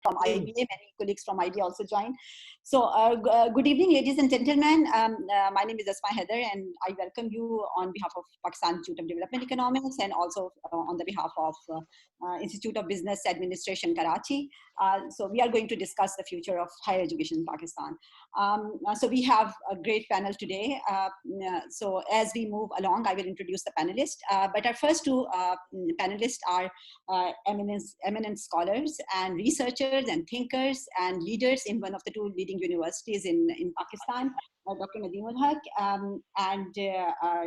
from IBA. Many colleagues from IBA also joined. So good evening, ladies and gentlemen. My name is Asma Haider, and I welcome you on behalf of Pakistan Institute of Development Economics and also on the behalf of Institute of Business Administration, Karachi. So we are going to discuss the future of higher education in Pakistan. So we have a great panel today. So as we move along, I will introduce the panelists. But our first two panelists are eminent scholars and researchers and thinkers and leaders in one of the two leading universities in Pakistan, Dr. Nadeem ul Haq and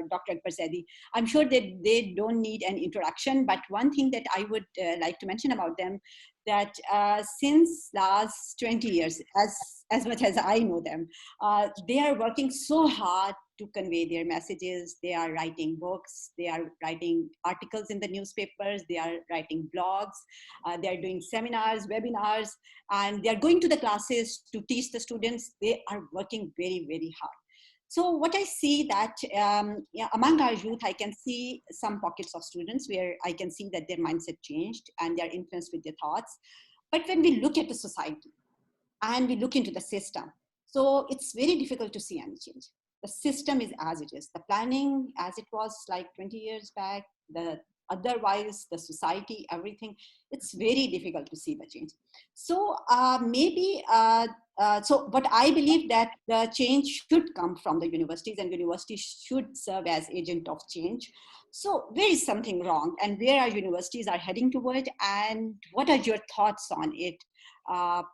Dr. Akbar Zaidi. I'm sure that they don't need an introduction, but one thing that I would like to mention about them, that since last 20 years, as much as I know them, they are working so hard to convey their messages. They are writing books, they are writing articles in the newspapers, they are writing blogs, they are doing seminars, webinars, and they are going to the classes to teach the students. They are working very, very hard. So what I see that among our youth, I can see some pockets of students where I can see that their mindset changed and they're influenced with their thoughts. But when we look at the society and we look into the system, so it's very difficult to see any change. The system is as it is. The planning as it was like 20 years back, otherwise the society, everything, it's very difficult to see the change. So but I believe that the change should come from the universities, and universities should serve as agent of change. So where is something wrong, and where our universities are heading toward, and what are your thoughts on it?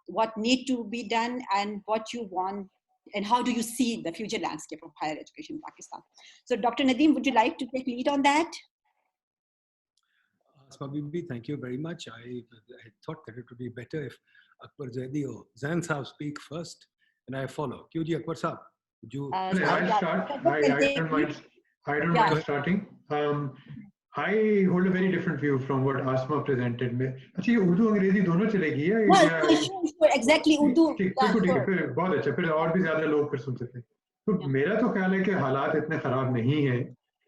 What need to be done, and what you want, and how do you see the future landscape of higher education in Pakistan? So Dr. Nadeem, would you like to take lead on that? Asma Bibi, thank you very much. I thought that it would be better if Akbar Zaidi or Zain Saab speak first and I follow. Kyuji Akbar Saab, would you? I'll start. I don't mind starting. I hold a very different view from what Asma presented. अच्छा ये उर्दू अंग्रेजी दोनों चलेगी या? Well, exactly Urdu. ठीक है फिर बहुत अच्छा, फिर और भी ज़्यादा लोग फिर सुन सकते हैं. तो मेरा तो ख्याल है कि हालात इतने खराब नहीं हैं.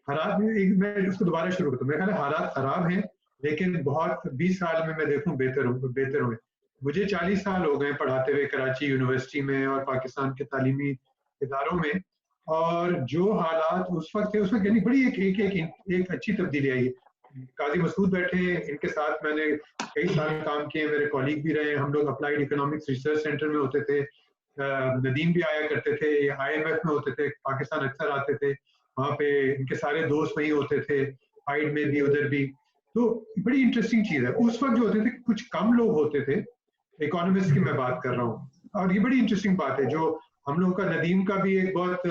हालात मैं उसको दोबारा शुरू करता हूँ. मेरा ख्याल है हालात खराब हैं, लेकिन बहुत 20 साल में मैं देखूँ बेहतर हुए. मुझे 40 साल हो गए पढ़ाते हुए कराची यूनिवर्सिटी में और पाकिस्तान के तालीमी इदारों में, और जो हालात उस वक्त थे उसमें यानी बड़ी एक अच्छी तब्दीली आई. काजी मसूद बैठे हैं, इनके साथ मैंने कई साल काम किए, मेरे कॉलीग भी रहे. हम लोग अप्लाइड इकोनॉमिक्स रिसर्च सेंटर में होते थे, नदीम भी आया करते थे, IMF में होते थे, पाकिस्तान अक्सर आते थे, वहाँ पे इनके सारे दोस्त वहीं होते थे, फाइड में भी उधर भी. तो बड़ी इंटरेस्टिंग चीज़ है. उस वक्त जो होते थे कुछ कम लोग होते थे, इकोनॉमिस्ट की मैं बात कर रहा हूँ, और ये बड़ी इंटरेस्टिंग बात है. जो हम लोगों का नदीम का भी एक बहुत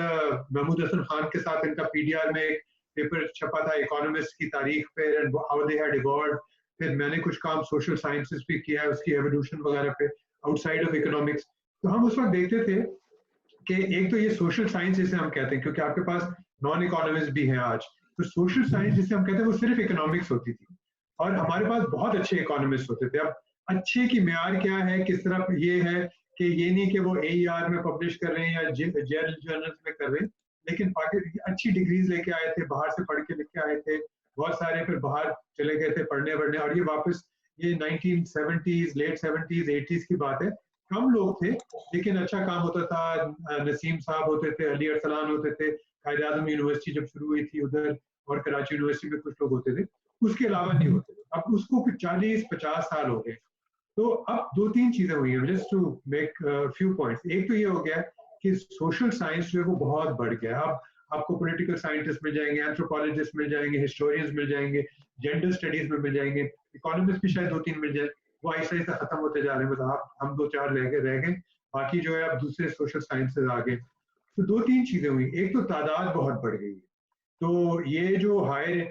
महमूद हसन खान के साथ इनका PDR में एक पेपर छपा था इकोनॉमिस्ट की तारीख पे, and how they had evolved. फिर मैंने कुछ काम सोशल साइंसेस भी किया है, उसकी एवोल्यूशन वगैरह पे आउटसाइड ऑफ इकोनॉमिक्स. तो हम उस वक्त देखते थे कि एक तो ये सोशल साइंस जिसे हम कहते हैं, क्योंकि आपके पास नॉन इकोनॉमिस्ट भी हैं आज, तो सोशल साइंस जिसे हम कहते हैं वो सिर्फ इकोनॉमिक्स होती थी, और हमारे पास बहुत अच्छे इकोनॉमिस्ट होते थे. अब अच्छे की म्यार क्या है, किस तरह ये है कि ये नहीं कि वो AER में पब्लिश कर रहे हैं या जेल जर्नल्स में कर रहे हैं, लेकिन अच्छी डिग्रीज लेके आए थे, बाहर से पढ़ के लेके आए थे, बहुत सारे फिर बाहर चले गए थे पढ़ने, और ये वापस ये 1970s, लेट 70s, 80s की बात है. कम लोग थे लेकिन अच्छा काम होता था. नसीम साहब होते थे, अली अरसलान होते थे, कायद आज़म यूनिवर्सिटी जब शुरू हुई थी उधर, और कराची यूनिवर्सिटी में कुछ लोग होते थे. उसके अलावा नहीं होते थे. अब उसको 40-50 साल हो गए. तो अब 2-3 चीजें हुई हैं, just to make few points. एक तो ये हो गया कि सोशल साइंस जो है वो बहुत बढ़ गया. अब आपको पॉलिटिकल साइंटिस्ट मिल जाएंगे, एंथ्रोपोलॉजिस्ट मिल जाएंगे, हिस्टोरियंस मिल जाएंगे, जेंडर स्टडीज में मिल जाएंगे, इकोनॉमिस्ट भी शायद 2-3 मिल जाए. वो ऐसा ऐसा खत्म होते जा रहे हैं. मतलब हम 2-4 रह गए, बाकी जो है अब दूसरे सोशल साइंसेज आ गए. तो 2-3 चीजें हुई. एक तो तादाद बहुत बढ़ गई. तो ये जो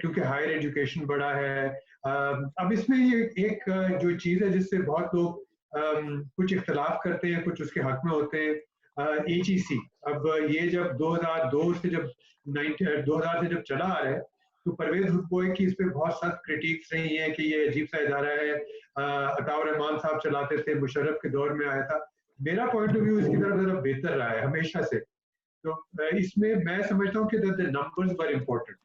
क्योंकि हायर एजुकेशन बढ़ा है, अब इसमें ये एक जो चीज़ है जिससे बहुत लोग कुछ इख्तलाफ करते हैं, कुछ उसके हक में होते हैं, HEC. अब ये जब 2000 से जब चला आ रहा है, तो परवेज हुडकोई की इस पे बहुत सख्त क्रिटिक्स रही हैं कि ये अजीब सा इदारा है. अताउर रहमान साहब चलाते थे, मुशर्रफ के दौर में आया था. मेरा पॉइंट ऑफ व्यू इसकी तरफ ज़रा बेहतर रहा है हमेशा से. तो इसमें मैं समझता हूँ कि the numbers were important.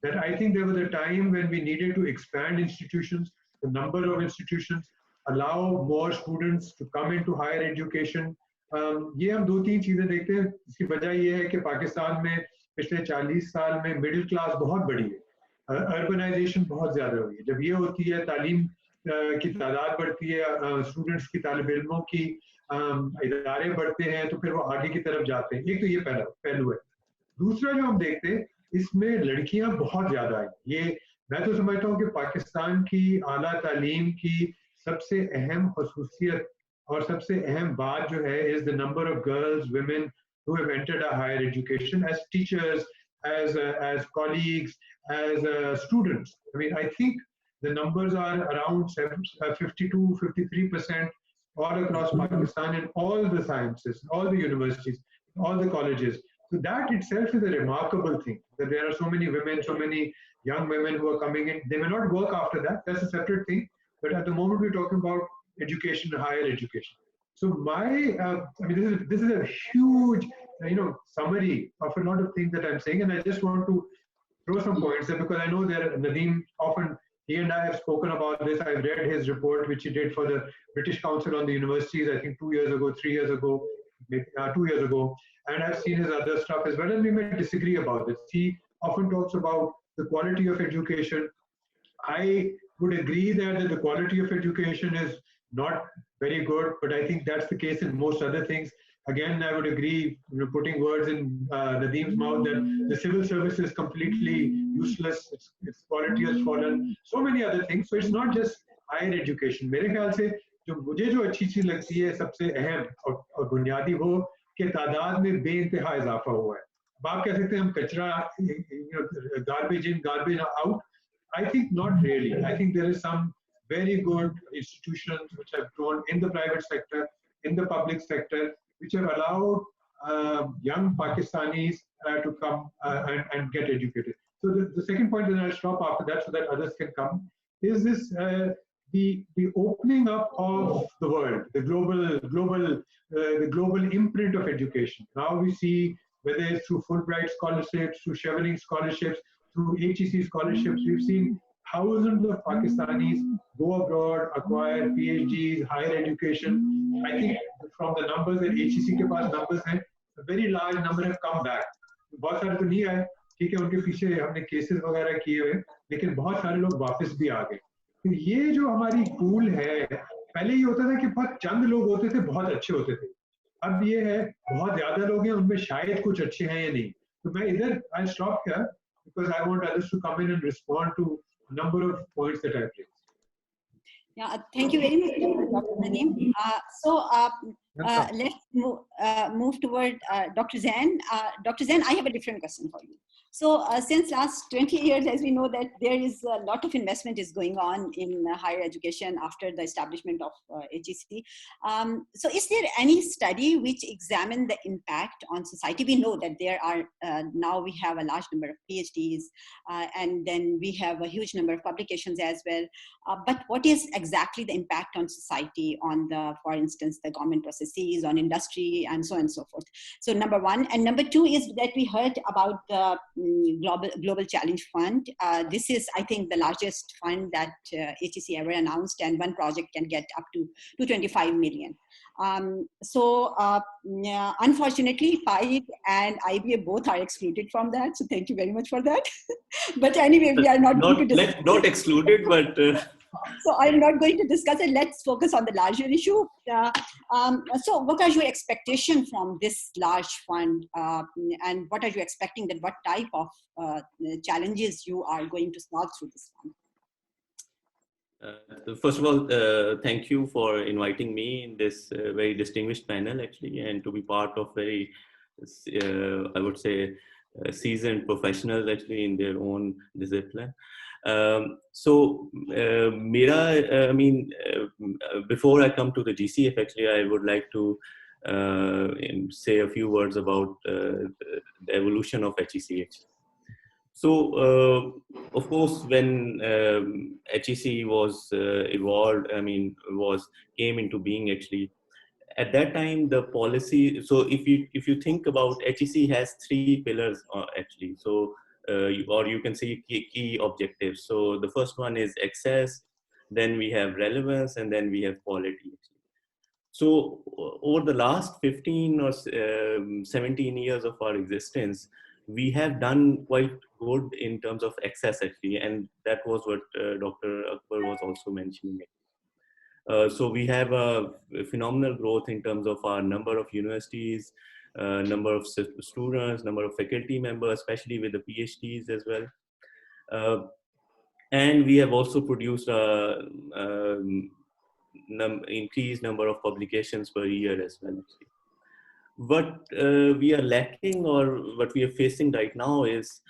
That I think there was a time when we needed to expand institutions, the number of institutions, allow more students to come into higher education. یہ ہم دو تین چیزیں دیکھتے ہیں. اس کی وجہ یہ ہے کہ پاکستان میں پچھلے 40 سال میں مڈل کلاس بہت بڑی ہے, اربنائزیشن بہت زیادہ ہوئی ہے. جب یہ ہوتی ہے, تعلیم کی تعداد بڑھتی ہے, اسٹوڈنٹس کی, طالب علموں کی ادارے بڑھتے ہیں, تو پھر وہ آگے کی طرف جاتے ہیں. ایک تو یہ پہلو ہے. دوسرا جو ہم دیکھتے ہیں, اس میں لڑکیاں بہت زیادہ آئی. یہ میں تو سمجھتا ہوں کہ پاکستان کی اعلیٰ تعلیم کی سب سے اہم خصوصیت اور سب سے اہم بات جو ہے is the number of girls, women who have entered a higher education as teachers, as colleagues, as students. I mean, I think the numbers are around 52-53% all across Pakistan in all the sciences, all the universities, all the colleges. So that itself is a remarkable thing, that there are so many women, so many young women who are coming in. They may not work after that, that's a separate thing. But at the moment we're talking about education, higher education. So I mean, this is a huge, summary of a lot of things that I'm saying, and I just want to throw some points there because I know that Nadeem often, he and I have spoken about this. I've read his report, which he did for the British Council on the Universities, I think 2 years ago, 3 years ago, maybe 2 years ago, and I've seen his other stuff as well, and we may disagree about this. He often talks about the quality of education. I would agree that the quality of education is not very good, but I think that's the case in most other things. Again, I would agree, putting words in Nadeem's mouth, that the civil service is completely useless, its quality has fallen, so many other things. So it's not just higher education. میرے خیال سے مجھے جو اچھی چیز لگتی ہے سب سے اہم اور بنیادی وہ کہ تعداد میں بے انتہا اضافہ ہوا ہے. اب آپ کہہ سکتے ہیں ہم کچرا, garbage in, garbage out. I think not really. I think there is some very good institutions which have grown in the private sector, in the public sector, which have allowed young Pakistanis to come and get educated. So the second point, and I'll stop after that so that others can come, is this the opening up of the world, the global imprint of education. Now we see, whether it's through Fulbright scholarships, through Chevening scholarships, through HEC scholarships, we've seen thousands of Pakistanis go abroad, acquire PhDs, higher education. I think from the numbers that HEC کے پاس numbers ہیں, a very large number have come back. بہت سارے تو نہیں آئے, ٹھیک ہے, ان کے پیچھے ہم نے کیسز وغیرہ کیے ہوئے, لیکن بہت سارے لوگ واپس بھی آ گئے. تو یہ جو ہماری پول ہے, پہلے یہ ہوتا تھا کہ بہت چند لوگ ہوتے تھے, بہت اچھے ہوتے تھے. اب یہ ہے بہت زیادہ لوگ ہیں, ان میں شاید کچھ اچھے ہیں یا نہیں. تو میں ادھر I'll stop here because I want others to come in and respond to a number of points that I've raised. Yeah, thank you very much, Dr. Nadeem. Let's move toward Dr. Zain. Dr. Zain, I have a different question for you. So since last 20 years, as we know that there is a lot of investment is going on in higher education after the establishment of HEC. So is there any study which examine the impact on society? We know that there are, now we have a large number of PhDs and then we have a huge number of publications as well. But what is exactly the impact on society, on the, for instance, the government processes, on industry and so on and so forth? So number one. And number two is that we heard about the Global Challenge Fund. This is, I think, the largest fund that HEC ever announced, and one project can get up to 225 million. Unfortunately, PIDE and IBA both are excluded from that. So thank you very much for that. But anyway, we are not going to discuss. Not excluded, but... So I'm not going to discuss it. Let's focus on the larger issue. So what are your expectations from this large fund? And what are you expecting, that what type of challenges you are going to solve through this fund? First of all, thank you for inviting me in this very distinguished panel, actually, and to be part of very, I would say, seasoned professionals, actually, in their own discipline. Before I come to the GCF, actually, I would like to say a few words about the evolution of HEC. So, of course, when HEC was evolved, came into being, actually, at that time, the policy, so if you think about, HEC has 3 pillars, actually. So, or you can say key objectives. So the first one is access, then we have relevance, and then we have quality. So over the last 15 or 17 years of our existence, we have done quite good in terms of access actually, and that was what Dr. Akbar was also mentioning. So we have a phenomenal growth in terms of our number of universities, number of students, number of faculty members, especially with the PhDs as well. And we have also produced a increased number of publications per year as well. What we are lacking, or what we are facing right now, is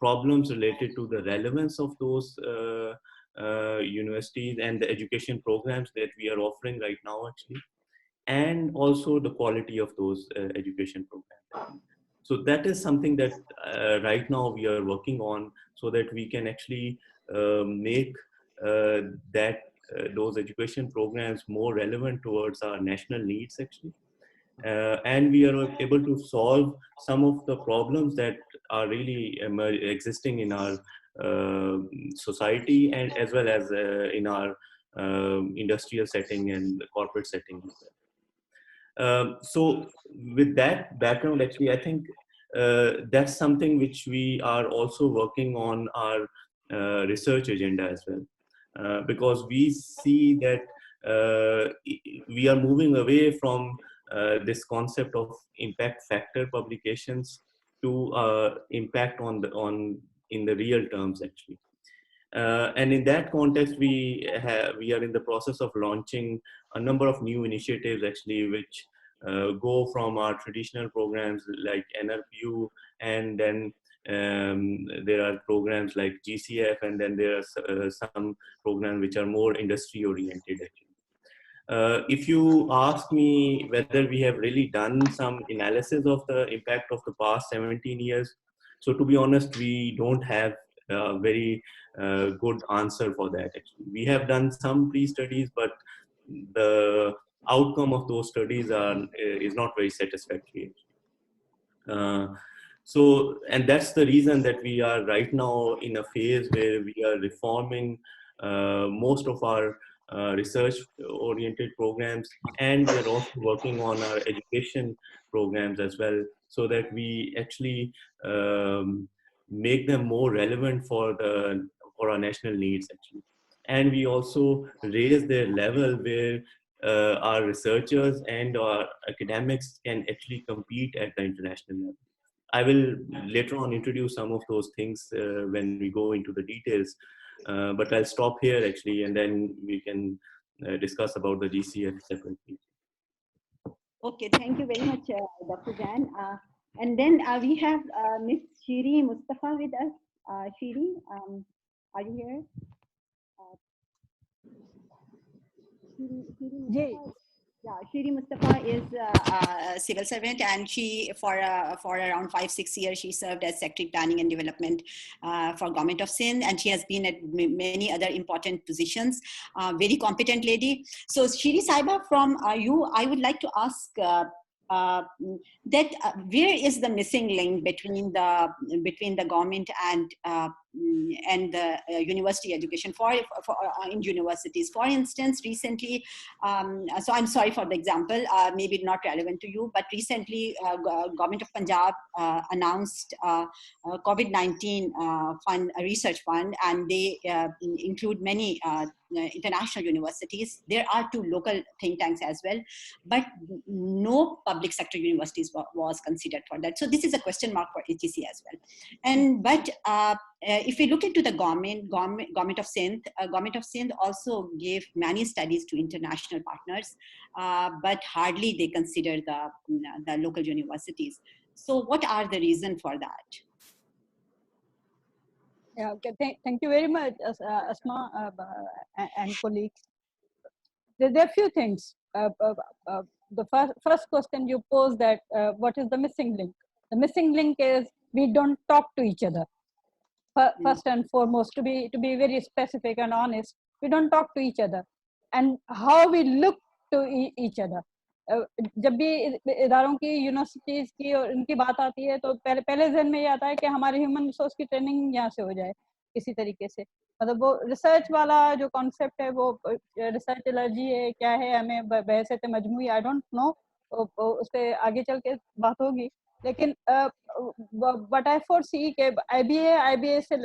problems related to the relevance of those universities and the education programs that we are offering right now actually, and also the quality of those education programs. So that is something that right now we are working on, so that we can actually make those education programs more relevant towards our national needs actually. And we are able to solve some of the problems that are really existing in our society, and as well as in our industrial setting and corporate setting as well. So with that background, actually, I think that's something which we are also working on our research agenda as well, because we see that we are moving away from this concept of impact factor publications to impact in the real terms actually. And in that context, we are in the process of launching a number of new initiatives actually, which go from our traditional programs like NRPU, and then there are programs like GCF, and then there are some programs which are more industry oriented actually. If you ask me whether we have really done some analysis of the impact of the past 17 years, so to be honest, we don't have a very good answer for that actually. We have done some pre-studies, but the outcome of those studies is not very satisfactory. And that's the reason that we are right now in a phase where we are reforming most of our research-oriented programs, and we are also working on our education programs as well, so that we actually make them more relevant for our national needs actually. And we also raise their level where our researchers and our academics can actually compete at the international level. I will later on introduce some of those things when we go into the details, but I'll stop here actually, and then we can discuss about the GCF separately. Okay, thank you very much, Dr. Jan. And then we have Ms. Shiri Mustafa with us. Shiri, are you here? Shiri Yeah, Shiri Mustafa is a civil servant, and she, for around 5-6 years, she served as Secretary Planning and Development for Government of Sindh, and she has been at many other important positions. Very competent lady. So Shiri Saiba, from you, I would like to ask that where is the missing link between the government and the university education in universities. For instance, recently, so I'm sorry for the example, maybe not relevant to you, but recently Government of Punjab announced COVID-19 fund, a research fund, and they include many international universities. There are 2 local think tanks as well, but no public sector universities was considered for that. So this is a question mark for HEC as well. But if we look into the government of Sindh also gave many studies to international partners, but hardly they consider the local universities. So what are the reasons for that? Yeah, okay. Thank you very much, Asma and colleagues. There are a few things. The first question you pose, that what is the missing link? The missing link is we don't talk to each other. First and foremost, to be very specific and honest, we don't talk to each other, and how we look to each other. जब भी इदारों की universities की और इनकी बात आती है, तो पहले जहन में ये आता है कि हमारे ह्यूमन रिसोर्स की ट्रेनिंग यहाँ से हो जाए किसी तरीके से, مطلب وہ ریسرچ والا جو کانسیپٹ ہے وہ ریسرچ الرجی ہے کیا ہے, ہمیں بحثیت مجموعی آئی ڈونٹ نو, اس پہ آگے چل کے بات ہوگی. لیکن بٹ آئی فور سی کہ آئی بی اے سے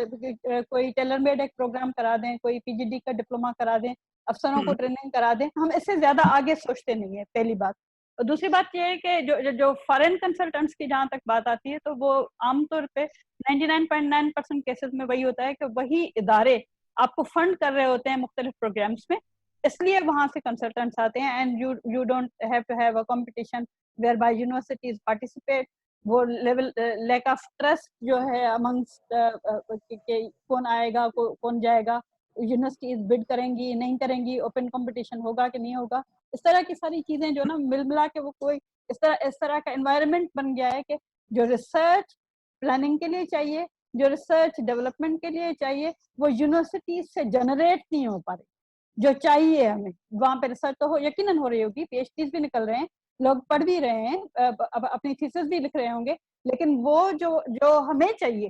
کوئی ٹیلر میڈ ایک پروگرام کرا دیں, کوئی پی جی ڈی کا ڈپلوما کرا دیں, افسروں کو ٹریننگ کرا دیں, ہم اس سے زیادہ آگے سوچتے نہیں ہیں, پہلی بات. اور دوسری بات یہ ہے کہ جو فارن کنسلٹنٹس کی جہاں تک بات آتی ہے تو وہ عام طور پہ 99.9% کیسز میں وہی ہوتا ہے کہ وہی ادارے آپ کو فنڈ کر رہے ہوتے ہیں مختلف پروگرامس میں, اس لیے وہاں سے کنسلٹنٹس آتے ہیں. And you don't have to have a competition whereby universities participate. وہ لیول لیک آف ٹرسٹ جو ہے امنگسٹ کون آئے گا کون جائے گا, یونیورسٹیز بڈ کریں گی نہیں کریں گی, اوپن کمپٹیشن ہوگا کہ نہیں ہوگا, اس طرح کی ساری چیزیں جو نا مل ملا کے وہ کوئی اس طرح کا انوائرمنٹ بن گیا ہے کہ جو ریسرچ پلاننگ کے لیے چاہیے, جو ریسرچ ڈیولپمنٹ کے لیے چاہیے, وہ یونیورسٹیز سے جنریٹ نہیں ہو پا رہی. جو چاہیے ہمیں وہاں پہ ریسرچ تو یقیناً ہو رہی ہوگی, پی ایچ ڈیز بھی نکل رہے ہیں, لوگ پڑھ بھی رہے ہیں, اپنی تھیسس بھی لکھ رہے ہوں گے, لیکن وہ جو ہمیں چاہیے,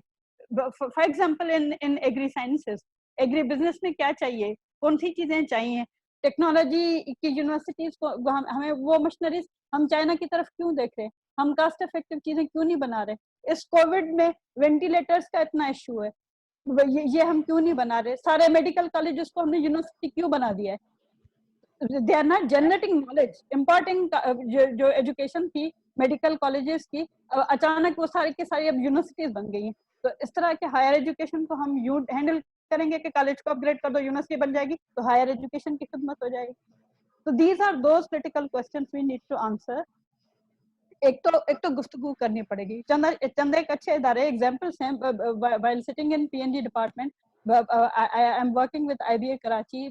for example in agri sciences, agri business میں کیا چاہیے, کون سی چیزیں چاہیے, ٹیکنالوجی کی یونیورسٹیز کو ہمیں وہ مشنریز, ہم چائنا کی طرف کیوں دیکھ رہے ہیں, ہم کاسٹ افیکٹو چیزیں کیوں نہیں بنا رہے, اس کووڈ میں وینٹیلیٹرز کا اتنا ایشو ہے, یہ ہم کیوں نہیں بنا رہے, سارے میڈیکل کالجز کو ہم نے یونیورسٹی کیوں بنا دیا ہے, they are not generating knowledge, imparting جو ایجوکیشن تھی میڈیکل کالجز کی, اچانک وہ ساری کی ساری اب یونیورسٹیز بن گئی ہیں. تو اس طرح کے ہائر ایجوکیشن کو ہم یوں ہینڈل کریں گے کہ کالج کو اپ گریڈ کر دو, یونیورسٹی بن جائے گی, تو ہائر ایجوکیشن کی خدمت ہو جائے گی. تو these are those critical questions we need to answer. ایک تو گفتگو کرنی پڑے گی. چند ایک اچھے ادارے ایگزامپلس ہیں. while sitting in PNG department, I am working with IBA Karachi,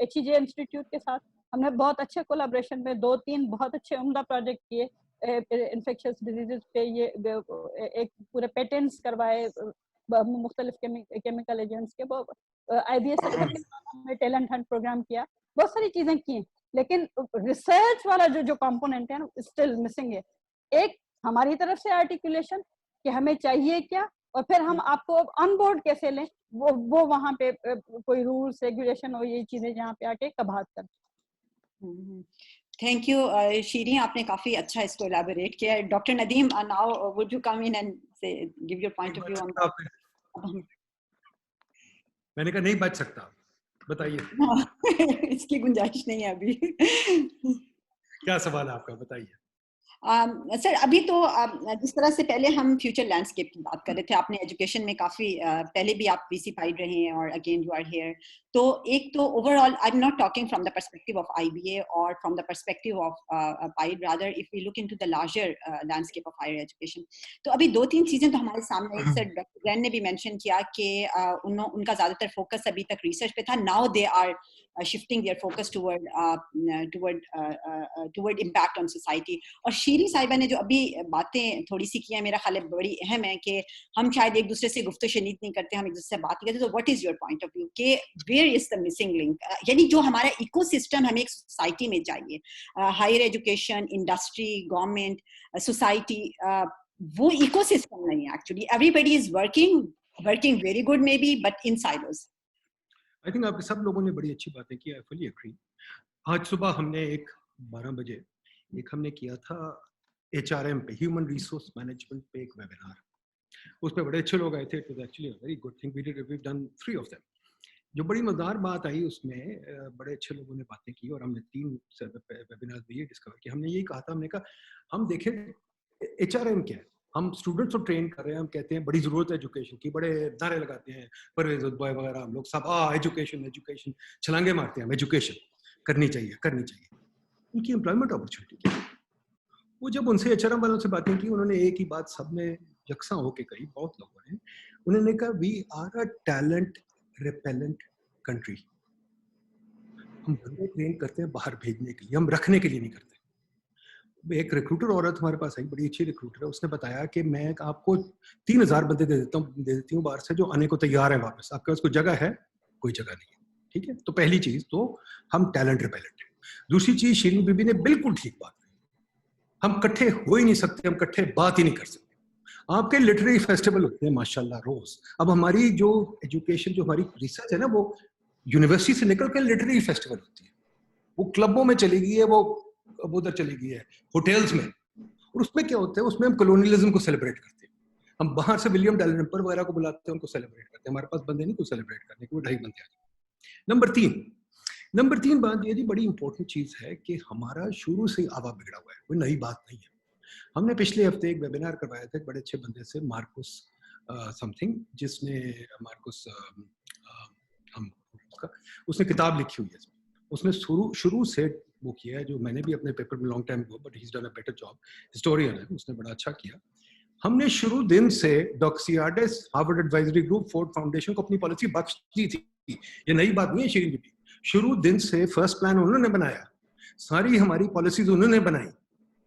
HEJ institute کے ساتھ ہم نے بہت اچھے کولیبریشن میں 2-3 بہت اچھے عمدہ پروجیکٹ کیے انفیکشس ڈیزیزز پہ. یہ ایک پورے پیٹنٹس کروائے مختلف کیمیکل ایجنٹس کے. IBA سیکٹر کے ساتھ ہم نے ٹیلنٹ ہنٹ پروگرام کیا, بہت ساری چیزیں کی ہیں, لیکن ریسرچ والا جو کمپوننٹ ہے نا اسٹل مسنگ ہے. ایک ہماری طرف سے آرٹیکولیشن کہ ہمیں چاہیے کیا, اور پھر ہم آپ کو آن بورڈ کیسے لیں, وہ وہاں پہ کوئی رولس ریگولیشن ہو, یہ چیزیں جہاں پہ آ کے کبھات کر. تھینک یو شیرین, آپ نے کافی اچھا اس کو الیبوریٹ کیا. Doctor Nadeem, now would you come in and say give your point of view on that. میں نے کہا نہیں بچ سکتا, بتائیے. اس کی گنجائش نہیں ہے ابھی. کیا سوال ہے آپ کا, بتائیے. سر ابھی تو جس طرح سے پہلے ہم فیوچر لینڈسکیپ کی بات کر رہے تھے, آپ نے ایجوکیشن میں کافی پہلے بھی آپ وی سی پائڈ رہے ہیں اور اگین یو آر ہیئر. تو ایک تو overall I am not talking from the perspective of IBA اور from the perspective of PIDE, rather if we look into the larger landscape of higher education. تو ابھی 2-3 چیزیں تو ہمارے سامنے, سر ڈاکٹر گرین نے بھی مینشن کیا کہ ان کا زیادہ تر فوکس ابھی تک ریسرچ پہ تھا. Now they are shifting their focus toward impact on society. اور شیری صاحبہ نے جو ابھی باتیں تھوڑی سی کی ہیں, میرا خیال ہے بڑی اہم ہے کہ ہم شاید ایک دوسرے سے گفت و شنید نہیں کرتے, ہم ایک دوسرے سے بات نہیں کرتے. تو what is your point of view کہ where is the missing link, یعنی جو ہمارا ایکو سسٹم ہمیں ایک سوسائٹی میں چاہیے, higher education, industry, government, society, وہ ایکو سسٹم نہیں ہے actually. everybody is working very good maybe but in silos. I think آپ سب لوگوں نے بڑی اچھی باتیں کی. I fully agree. آج صبح ہم نے 12 بجے ہم نے کیا تھا HRM پہ, ہیومن ریسورس مینجمنٹ پہ ایک ویبینار. اس پہ بڑے اچھے لوگ آئے تھے. It was actually a very good thing. We've done 3 of them. جو بڑی مزیدار بات آئی اس میں, بڑے اچھے لوگوں نے باتیں کی اور ہم نے 3 ویبینار میں یہ ڈسکور کیا. ہم نے یہی کہا تھا, ہم نے کہا ہم دیکھیں HRM کیا ہے. ہم اسٹوڈنٹس کو ٹرین کر رہے ہیں, ہم کہتے ہیں بڑی ضرورت ہے ایجوکیشن کی, بڑے نعرے لگاتے ہیں, پرویز الدوائے وغیرہ, ہم لوگ سب ایجوکیشن چھلانگے مارتے ہیں, ہم ایجوکیشن کرنی چاہیے. ان کی امپلائمنٹ اپرچونیٹی کیا. وہ جب ان سے HRM والوں سے باتیں کی, انہوں نے ایک ہی بات سب نے یکساں ہو کے کہی, بہت لوگوں نے, انہوں نے کہا we are a talent repellent country. ہم بندے ٹرین کرتے ہیں باہر بھیجنے کے لیے, ہم رکھنے کے لیے نہیں کرتے. ایک ریکروٹر عورت ہمارے پاس آئی, بڑی اچھی ریکروٹر ہے, اس نے بتایا کہ میں آپ کو 3000 بندے دے دیتی ہوں باہر سے جو آنے کو تیار ہیں واپس, آپ کے پاس کوئی جگہ ہے؟ کوئی جگہ نہیں ہے. ٹھیک ہے, تو پہلی چیز تو ہم ٹیلنٹ ریپیلنٹ ہیں. دوسری چیز, شیرین بی بی نے بالکل ٹھیک بات کی, ہم کٹھے ہو ہی نہیں سکتے, ہم کٹھے بات ہی نہیں کر سکتے. آپ کے لٹریری فیسٹیول ہوتے ہیں ماشاءاللہ روز. اب ہماری جو ایجوکیشن جو ہماری ریسرچ ہے نا وہ یونیورسٹی سے نکل کے لٹریری فیسٹیول ہوتی ہے, وہ کلبوں میں چلی گئی ہے, وہ ادھر چلی گئی ہے ہوٹلز میں. اور اس میں کیا ہوتا ہے, اس میں ہم کولونیلزم کو سیلیبریٹ کرتے ہیں. ہم باہر سے ولیم ڈیلنپر وغیرہ کو بلاتے ہیں, ان کو سیلیبریٹ کرتے ہیں. ہمارے پاس بندے نہیں کو سیلیبریٹ کرنے کے, وہ 2.5 بندے آ جائیں. نمبر 3 بات یہ جی بڑی امپورٹنٹ چیز ہے کہ ہمارا شروع سے آوا بگڑا ہوا ہے, کوئی نئی بات نہیں ہے. ہم نے پچھلے ہفتے ایک ویبینار کروایا تھا ایک بڑے اچھے بندے سے, مارکوس سم تھنگ, جس نے مارکوس اس نے کتاب لکھی ہوئی ہے. اس نے شروع سے وہ کیا ہے, جو میں نے بھی اپنے پیپر میں لانگ ٹائم ہوا, but has done a better job, historian ہے, اس نے بڑا اچھا کیا. ہم نے شروع دن سے Doxiadis, Harvard Advisory Group, Ford Foundation کو اپنی پالیسی بخش دی تھی. یہ نئی بات نہیں ہے شیرین جی. شروع دن سے فرسٹ پلان انہوں نے بنایا, ساری ہماری پالیسیز انہوں نے بنائی.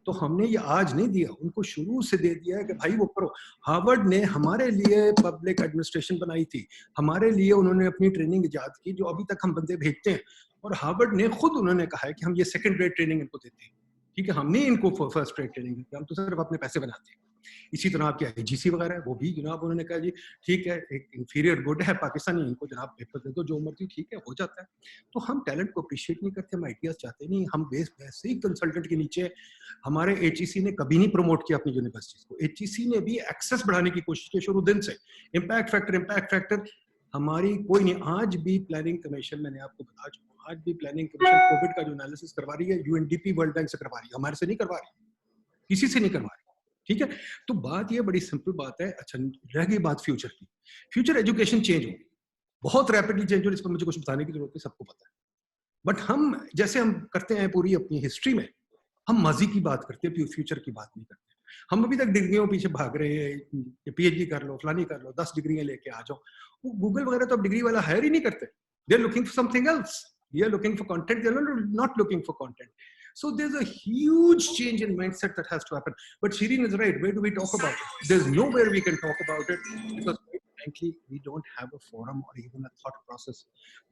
تو ہم نے یہ آج نہیں دیا, ان کو شروع سے دے دیا کہ بھائی وہ کرو. ہارورڈ نے ہمارے لیے پبلک ایڈمنسٹریشن بنائی تھی, ہمارے لیے انہوں نے اپنی ٹریننگ ایجاد کی, جو ابھی تک ہم بندے بھیجتے ہیں. اور ہارورڈ نے خود انہوں نے کہا ہے کہ ہم یہ سیکنڈ ریٹ ٹریننگ ان کو دیتے ہیں. ٹھیک ہے, ہم نے ان کو فرسٹ ریٹ ٹریننگ دیتے, ہم تو صرف اپنے پیسے بناتے ہیں. اسی طرح آپ کے IGC وغیرہ ہے, وہ بھی جناب انہوں نے کہا جی ٹھیک ہے, ایک انفیریئر گڈ ہے پاکستانی, ان کو جناب پیپر دے دو جو مرضی, ٹھیک ہے, ہو جاتا ہے. تو ہم ٹیلنٹ کو اپریشیٹ نہیں کرتے, ہم آئیڈیاز چاہتے نہیں. ہم ویسے ہی کنسلٹنٹ کے نیچے, ہمارے HEC نے کبھی نہیں پروموٹ کیا اپنی یونیورسٹیز کو. HEC نے بھی ایکسیس بڑھانے کی کوشش کی شروع دن سے. امپیکٹ فیکٹر ہماری کوئی نہیں. آج بھی پلاننگ کمیشن, میں نے آپ کو بتا چکا ہوں, آج بھی پلاننگ کمیشن کووڈ کا جو انالیسس کروا رہی ہے UNDP ورلڈ بینک سے کروا رہی ہے, ہمارے سے نہیں کروا رہی, کسی سے نہیں کروا رہی. ٹھیک ہے, تو بات یہ بڑی سمپل بات ہے. اچھا رہ گئی بات فیوچر کی. فیوچر ایجوکیشن چینج ہوگی, بہت ریپڈلی چینج ہوگی, اس پر مجھے کچھ بتانے کی ضرورت ہے, سب کو پتا ہے. بٹ ہم جیسے ہم کرتے ہیں پوری اپنی ہسٹری میں, ہم ماضی کی بات کرتے ہیں, فیوچر کی بات نہیں کرتے. ہم ابھی تک ڈگریوں پیچھے بھاگ رہے ہیں کہ PhD کر لو, فلانی کر لو, 10 ڈگریاں لے کے آ جاؤ. وہ گوگل وغیرہ تو اب ڈگری والا ہائر ہی نہیں کرتے. They are looking for something else, they are looking for content, they are not looking for content. So there's a huge change in mindset that has to happen. But Shireen is right. Where do we talk about it? There's nowhere we can talk about it because frankly, we don't have a forum or even a thought process.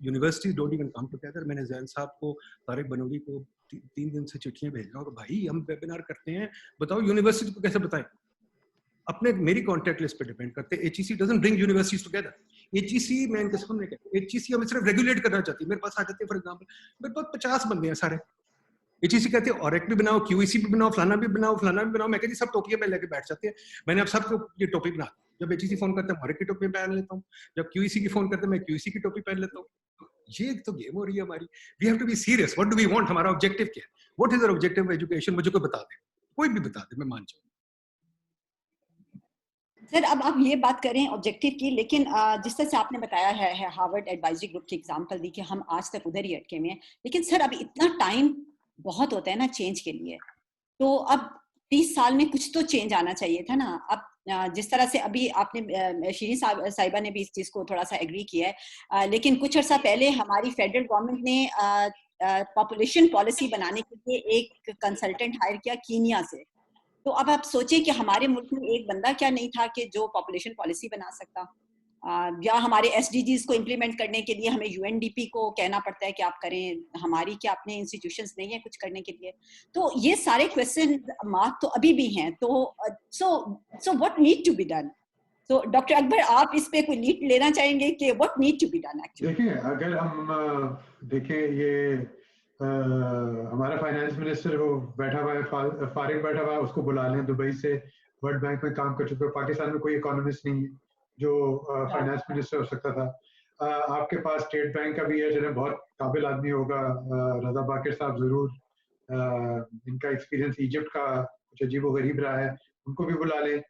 Universities don't even come together. میں نے زین صاحب کو, طارق بنوری کو 3 دن سے چٹھیاں بھیج رہا ہوں کہ بھائی ہم ویبینار کرتے ہیں, بتاؤ یونیورسٹی کو کیسے بتائیں. اپنے میری کانٹیکٹ لسٹ پہ ڈیپینڈ کرتے ہیں. HEC doesn't bring universities together. HEC میں ان کے سامنے کہتا ہوں, HEC ہمیں صرف ریگولیٹ کرنا چاہتی ہے. میرے پاس آ جاتے ہیں, فار ایگزامپل میرے پاس 50 بندے ہیں سارے. HEC کہتے ہیں اوریک بھی بناؤ, QEC بھی بناؤ, فلانا بھی بناؤ, فلانا بھی بناؤ. میں کہتی سب ٹوپیاں پہن لے کے بیٹھ جاتے ہیں. میں نے اب سب کو یہ ٹوپی بنا دی. جب HEC فون کرتے ہیں اوریک کی ٹوپی پہن لیتا ہوں, جب QEC کی فون کرتے ہیں میں QEC کی ٹوپی پہن لیتا ہوں. یہ تو گیم ہو رہی ہے ہماری. We have to be serious. What do we want, ہمارا آبجیکٹو کیا ہے, what is our objective education, مجھے کوئی بتا دے, کوئی بھی بتا دے, میں مان جاؤں. سر اب آپ یہ بات کریں آبجیکٹو کی, لیکن جس طرح سے آپ نے بتایا ہے ہارورڈ ایڈوائزری گروپ کی ایگزامپل دی کہ ہم آج تک ادھر ہی اٹکے ہوئے ہیں, لیکن سر اب اتنا ٹائم بہت ہوتا ہے نا چینج کے لیے, تو اب 30 سال میں کچھ تو چینج آنا چاہیے تھا نا. اب جس طرح سے ابھی آپ نے, شیرین صاحبہ نے بھی اس چیز کو تھوڑا سا ایگری کیا ہے, لیکن کچھ عرصہ پہلے ہماری فیڈرل گورنمنٹ نے پاپولیشن پالیسی بنانے کے لیے ایک کنسلٹنٹ ہائر کیا کینیا سے. تو اب آپ سوچیں کہ ہمارے ملک میں ایک بندہ کیا نہیں تھا کہ جو پاپولیشن پالیسی بنا سکتا, یا ہمارے SDGs کو امپلیمنٹ کرنے کے لیے ہمیں UNDP کو کہنا پڑتا ہے کہ آپ کریں, ہماری کیا اپنے انسٹیٹیوشنز نہیں ہیں کچھ کرنے کے لیے. تو یہ سارے کویسچن مارک تو ابھی بھی ہیں. تو so what need to be done. تو ڈاکٹر اکبر آپ اس پہ کوئی لیڈ لینا چاہیں گے کہ what need to be done actually. دیکھیں اگر ہم دیکھیں یہ ہمارا فائنانس منسٹر وہ بیٹھا ہوا ہے, فارغ بیٹھا ہوا ہے, اس کو بلا لیں. دبئی سے ورلڈ بینک میں کام کر چکے. پاکستان میں کوئی اکانومسٹ نہیں ہے جو فائنانس منسٹر ہو سکتا تھا. آپ کے پاس اسٹیٹ بینک کا بھی ہے, جو بہت قابل آدمی ہوگا, رضا باقر صاحب ضرور, ان کا ایکسپیرینس ایجپٹ کا کچھ عجیب و غریب رہا ہے, ان کو بھی بلا لیں.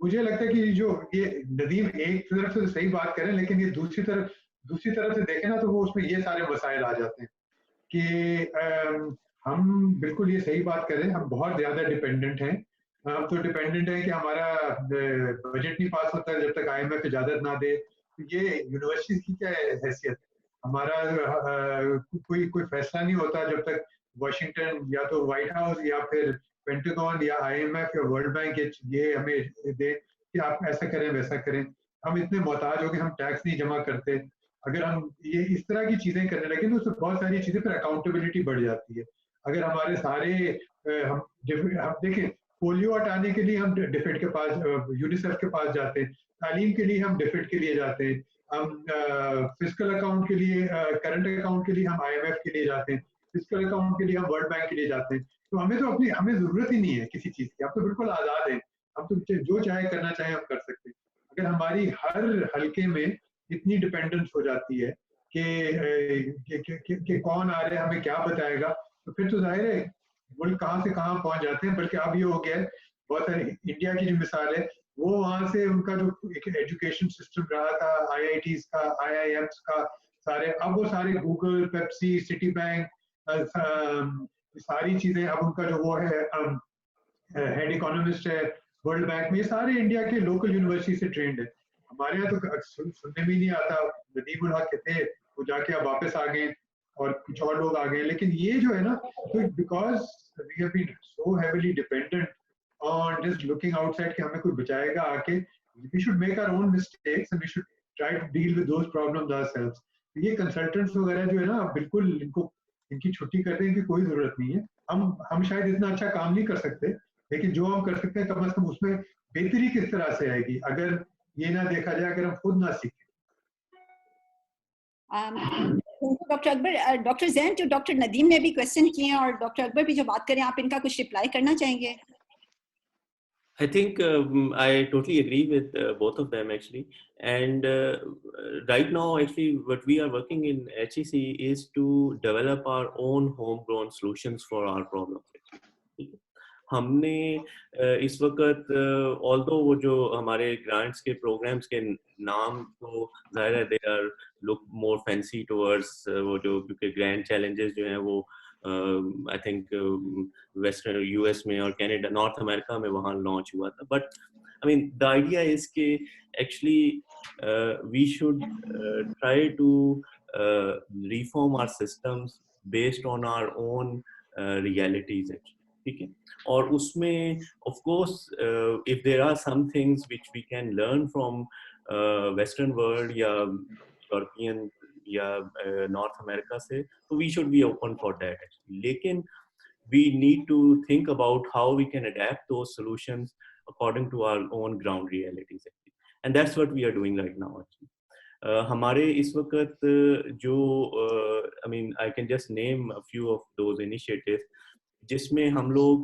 مجھے لگتا ہے کہ جو یہ ندیم ایک طرف سے صحیح بات کریں, لیکن یہ دوسری طرف سے دیکھیں نا تو وہ اس میں یہ سارے مسائل آ جاتے ہیں کہ ہم بالکل یہ صحیح بات کریں, ہم بہت زیادہ ڈپینڈنٹ ہیں. ہم تو ڈپینڈنٹ ہیں کہ ہمارا بجٹ نہیں پاس ہوتا ہے جب تک IMF اجازت نہ دے. یہ یونیورسٹی کی کیا حیثیت, ہمارا کوئی فیصلہ نہیں ہوتا جب تک واشنگٹن یا تو وائٹ ہاؤس یا پھر پینٹاگون یا IMF یا ورلڈ بینک یہ ہمیں دے کہ آپ ایسا کریں ویسا کریں. ہم اتنے محتاج ہو کہ ہم ٹیکس نہیں جمع کرتے. اگر ہم یہ اس طرح کی چیزیں کرنے لگیں تو اس سے بہت ساری چیزیں پھر اکاؤنٹیبلٹی بڑھ جاتی ہے. اگر ہمارے سارے ہم دیکھیں پولیو ہٹانے کے لیے ہم ڈیفڈ کے پاس یونیسیف کے پاس جاتے ہیں, تعلیم کے لیے ہم ڈیفڈ کے لیے جاتے ہیں, ہم فزیکل اکاؤنٹ کے لیے کرنٹ اکاؤنٹ کے لیے ہم IMF کے لیے جاتے ہیں, فزیکل اکاؤنٹ کے لیے ہم ورلڈ بینک کے لیے جاتے ہیں. تو ہمیں تو ہمیں ضرورت ہی نہیں ہے کسی چیز کی, ہم تو بالکل آزاد ہیں, ہم تو جو چاہے کرنا چاہیں ہم کر سکتے ہیں. اگر ہماری ہر حلقے میں اتنی ڈپینڈنس ہو جاتی ہے کہ کون آ رہے ہمیں کیا بتائے گا, تو پھر تو ظاہر ہے ملک کہاں سے کہاں پہنچ جاتے ہیں. بلکہ اب یہ ہو گیا ہے, بہت سارے انڈیا کی جو مثال ہے, وہ وہاں سے ان کا جو ایک ایجوکیشن سسٹم رہا تھا, IITs کا, IIMs کا, سارے اب وہ سارے گوگل, پیپسی, سٹی بینک, ساری چیزیں اب ان کا جو وہ ہے ہیڈ اکانومسٹ ہے ورلڈ بینک میں, یہ سارے انڈیا کے لوکل یونیورسٹی سے ٹرینڈ ہے. ہمارے یہاں تو سننے میں نہیں آتا. ندیم الحق تھے, وہ جا کے اب واپس آ گئے اور کچھ اور لوگ آ گئے. لیکن یہ جو ہے نا, because we have been so heavily dependent on just looking outside کہ ہمیں کوئی بچائے گا آ کے, we should make our own mistakes and we should try to deal with those problems ourselves. یہ کنسلٹنٹس وغیرہ جو ہے نا, بالکل ان کی چھٹی کر دیں, کی کوئی ضرورت نہیں ہے. ہم شاید اتنا اچھا کام نہیں کر سکتے, لیکن جو ہم کر سکتے ہیں کم از کم اس میں بہتری کس طرح سے آئے گی اگر یہ نہ دیکھا جائے, اگر ہم خود نہ سیکھیں. ڈاکٹر اکبر, ڈاکٹر زین جو ڈاکٹر ندیم نے بھی کوشچن کیے ہیں, اور ڈاکٹر اکبر بھی جو بات کریں, آپ ان کا کچھ رپلائی کرنا چاہیں گے؟ I think I totally agree with both of them actually, and right now actually what we are working in HEC is to develop our own homegrown solutions for our problems. ہم نے اس وقت although وہ جو ہمارے grants کے programmes کے نام تو ظاہر ہے they are look more fancy towards وہ جو, کیونکہ گرینڈ چیلنجز جو ہیں وہ I think ویسٹرن US میں اور کینیڈا, نارتھ امریکہ میں وہاں لانچ ہوا تھا. But I mean the idea is کہ actually we should try to reform our systems based on our own realities actually. ٹھیک ہے, اور اس میں of course if there are some things which we can learn from western world یا European یا north امریکہ سے, تو we should be open for that actually. لیکن we need to think about how we can adapt those solutions according to our own ground realities actually. And that's what we are doing right now actually. ہمارے اس وقت جو I mean I can just name a few of those initiatives جس میں ہم لوگ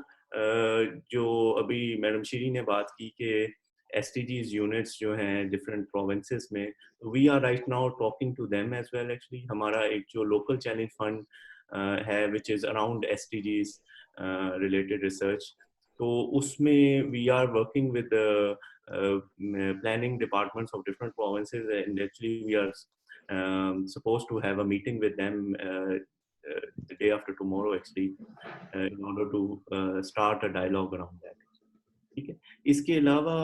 جو ابھی میڈم شیری نے بات کی کہ SDGs یونٹس جو ہیں ڈفرینٹ پروونسز میں, we are right now talking to them as well actually. ہمارا ایک جو لوکل چیلنج فنڈ ہے which is around SDGs related research, تو اس میں we are working with planning departments of different provinces, and actually we are supposed to have a meeting with them the day after tomorrow actually in order to start a dialogue around that. ٹھیک ہے, اس کے علاوہ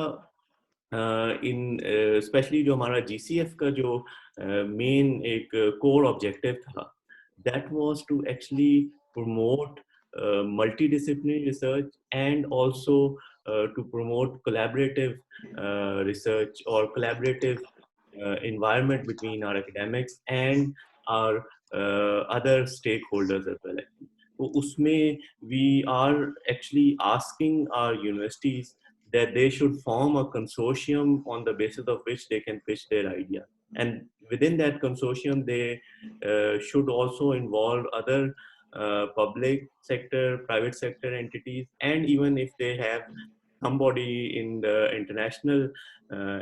ان especially جو ہمارا GCF کا جو مین ایک کور objective تھا, that was to actually promote multidisciplinary research and also to promote collaborative research or collaborative environment between our academics and our other stakeholders as well. So اس میں we are actually asking our universities that they should form a consortium on the basis of which they can pitch their idea, and within that consortium they should also involve other public sector, private sector entities, and even if they have somebody in the international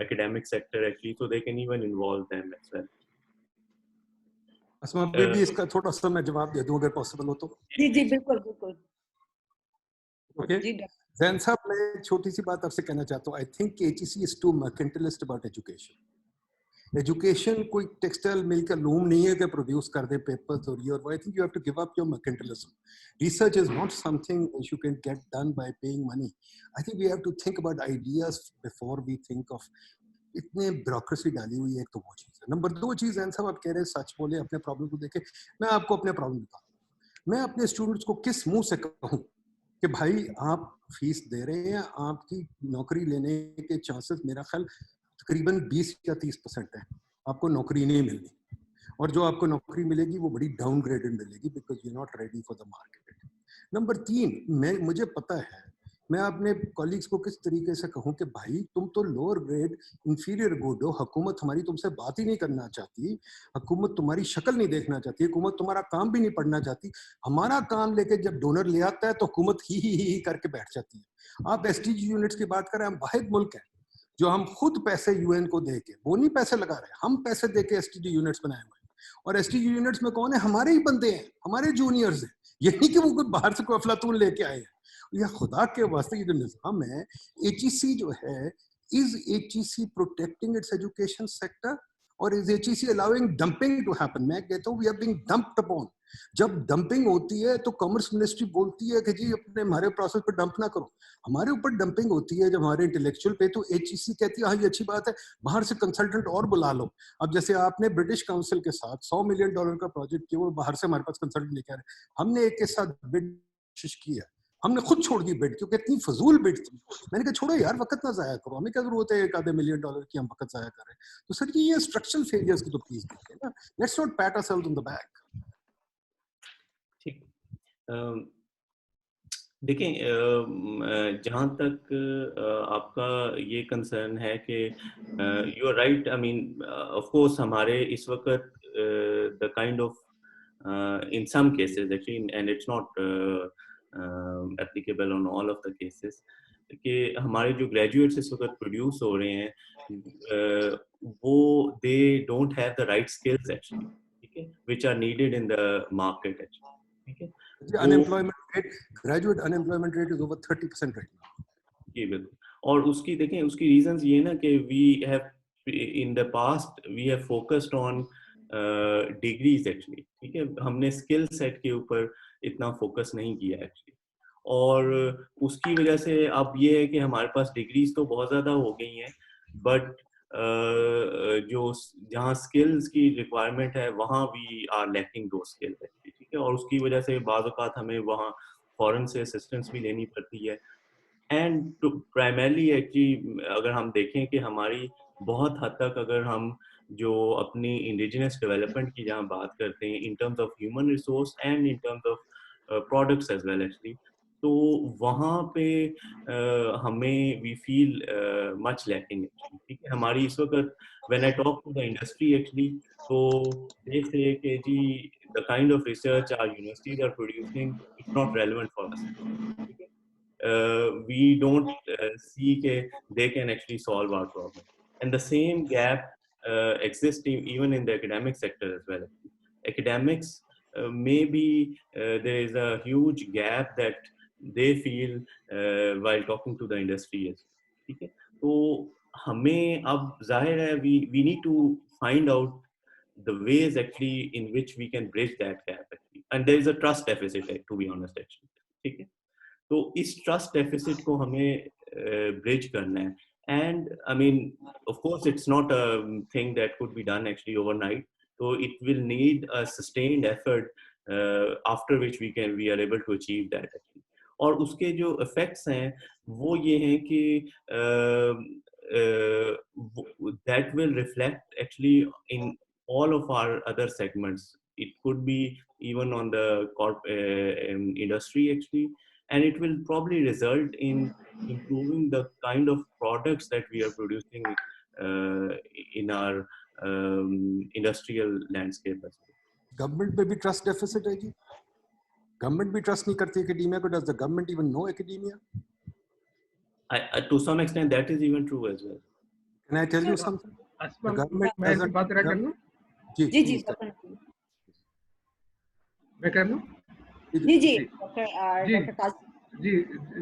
academic sector actually, so they can even involve them as well. Asma baby اس کا تھوڑا سا میں جواب دے دوں اگر possible ہو تو. جی جی بالکل بالکل. اوکے زین صاحب, میں ایک چھوٹی سی بات آپ سے کہنا چاہتا ہوں. I think HEC is too mercantilist about education. Education کوئی ٹیکسٹائل مل کا لوم نہیں ہے کہ پروڈیوس کر دے پیپرز اور یہ, اور I think you have to give up your mercantilism. Research is not something which you can get done by paying money. I think we have to think about ideas before we think of اتنے bureaucracy ڈالی ہوئی ہے. ایک تو وہ چیز ہے. Number 2 چیز صاحب آپ کہہ رہے ہیں سچ بولے, اپنے پرابلم کو دیکھیں. میں آپ کو اپنے پرابلم بتاؤں, میں اپنے اسٹوڈنٹس کو کس منہ سے کہوں کہ بھائی آپ فیس دے رہے ہیں, آپ کی نوکری لینے کے چانسز میرا خیال تقریباً 20 یا 30% ہے, آپ کو نوکری نہیں ملنی, اور جو آپ کو نوکری ملے گی وہ بڑی ڈاؤن گریڈڈ ملے گی because you not ready for the market. Number 3, مجھے پتا ہے میں اپنے کولیگس کو کس طریقے سے کہوں کہ بھائی تم تو لوور گریڈ انفیریئر گڈ ہو, حکومت ہماری تم سے بات ہی نہیں کرنا چاہتی, حکومت تمہاری شکل نہیں دیکھنا چاہتی, حکومت تمہارا کام بھی نہیں پڑھنا چاہتی. ہمارا کام لے کے جب ڈونر لے آتا ہے تو حکومت ہی کر کے بیٹھ جاتی ہے. آپ ایس ٹی جی یونٹس کی بات کریں, ہم واحد ملک ہیں جو ہم خود پیسے یو این کو دے کے, وہ نہیں پیسے لگا رہے, ہم پیسے دے کے ایس ٹی جی یونٹس بنائے ہوئے ہیں. اور ایس ٹی جی یونٹس میں کون ہے؟ ہمارے ہی بندے ہیں, ہمارے جونیئرز ہیں, یہ نہیں کہ وہ کوئی باہر سے کوئی افلاطون لے کے آئے ہیں. یا خدا کے واسطے یہ جو نظام ہے ایچ ای سی جو ہے, is H E C protecting its education sector اور is H E C allowing dumping to happen? میں کہتا ہوں we are being dumped upon. جب ڈمپنگ ہوتی ہے تو کامرس منسٹری بولتی ہے کہ جی اپنے ہمارے پروسیس پہ ڈمپ نہ کرو. ہمارے اوپر ڈمپنگ ہوتی ہے جب ہمارے انٹلیکچوئل پہ, تو ایچ ای سی کہتی ہے ہاں یہ اچھی بات ہے, باہر سے کنسلٹنٹ اور بلا لو. اب جیسے آپ نے برٹش کاؤنسل کے ساتھ $100 ملین کا پروجیکٹ کیا, وہ باہر سے ہمارے پاس کنسلٹنٹ لے کے آ رہے ہیں. ہم نے ایک کے ساتھ بڈ کوشش کی ہے, ہم نے خود چھوڑ دی بڈ کیونکہ اتنی فضول بڈ تھی. میں نے کہا چھوڑو یار, وقت نہ ضائع کرو, ہمیں کیا ضرورت ہے $1 ملین کی ہم وقت ضائع کر رہے ہیں. تو سر یہ اسٹرکچرل فیلئرز کی تو پلیز دیکھیں نا, let's not pat ourselves on the back. ٹھیک, دیکھیں جہاں تک آپ کا یہ کنسرن ہے کہ you are right, I mean of course ہمارے اس وقت the kind of in some cases actually, and it's not applicable on all of the cases, کہ ہمارے جو گریجویٹس اس وقت پروڈیوس ہو رہے ہیں وہ they don't have the right skills actually, ٹھیک ہے, which are needed in the market actually, ٹھیک ہے. Unemployment rate, graduate unemployment rate is over 30% right now. جی بالکل. اور اس کی دیکھیں اس کی ریزنز یہ نا کہ we have in the past we have focused on degrees actually, ٹھیک ہے, ہم نے اسکل سیٹ کے اوپر اتنا فوکس نہیں کیا ایکچولی. اور اس کی وجہ سے اب یہ ہے کہ ہمارے پاس ڈگریز تو بہت زیادہ ہو گئی ہیں, بٹ جو جہاں اسکلز کی ریکوائرمنٹ ہے وہاں we are lacking the skill actually, ٹھیک ہے. اور اس کی وجہ سے بعض اوقات ہمیں وہاں فورن سے اسسٹنس بھی لینی پڑتی ہے. اینڈ پرائمرلی ایکچولی اگر ہم دیکھیں کہ ہماری بہت حد تک اگر ہم جو اپنی انڈیجنس ڈیولپمنٹ کی جہاں بات کرتے ہیں in terms of human resource and in terms of products as well actually, تو وہاں پہ ہمیں وی فیل مچ لیکنگ ایکچولی, ٹھیک ہے. ہماری اس وقت when I talk to the industry actually, تو دے سے کہ جی the kind of research our universities are producing it's not relevant for us, ٹھیک ہے. We don't see that they can actually solve our problem, and the same gap exists even in the academic sector as well. Academics maybe there is a huge gap that they feel while talking to the industry as well, ٹھیک ہے. تو ہمیں اب ظاہر ہے we need to find out the ways actually in which we can bridge that gap actually, and there is a trust deficit to be honest actually, ٹھیک ہے. تو اس ٹرسٹ ڈیفیسٹ کو ہمیں برج کرنا ہے. And I mean of course it's not a thing that could be done actually overnight, تو it will need a sustained effort after which we are able to achieve that actually. اور اس کے جو effects ہیں وہ یہ ہیں کہ that will reflect actually in all of our other segments. It could be even on the industry actually, and it will probably result in improving the kind of products that we are producing in our industrial landscape as well. Government میں بھی trust deficit ہے جی, government بھی trust نہیں کرتی academia کو. Does the government even know academia? To some extent that is even true as well. Can I tell you something? The government میں doesn't. بات کر لوں جی جی میں کر لوں جی جی جی.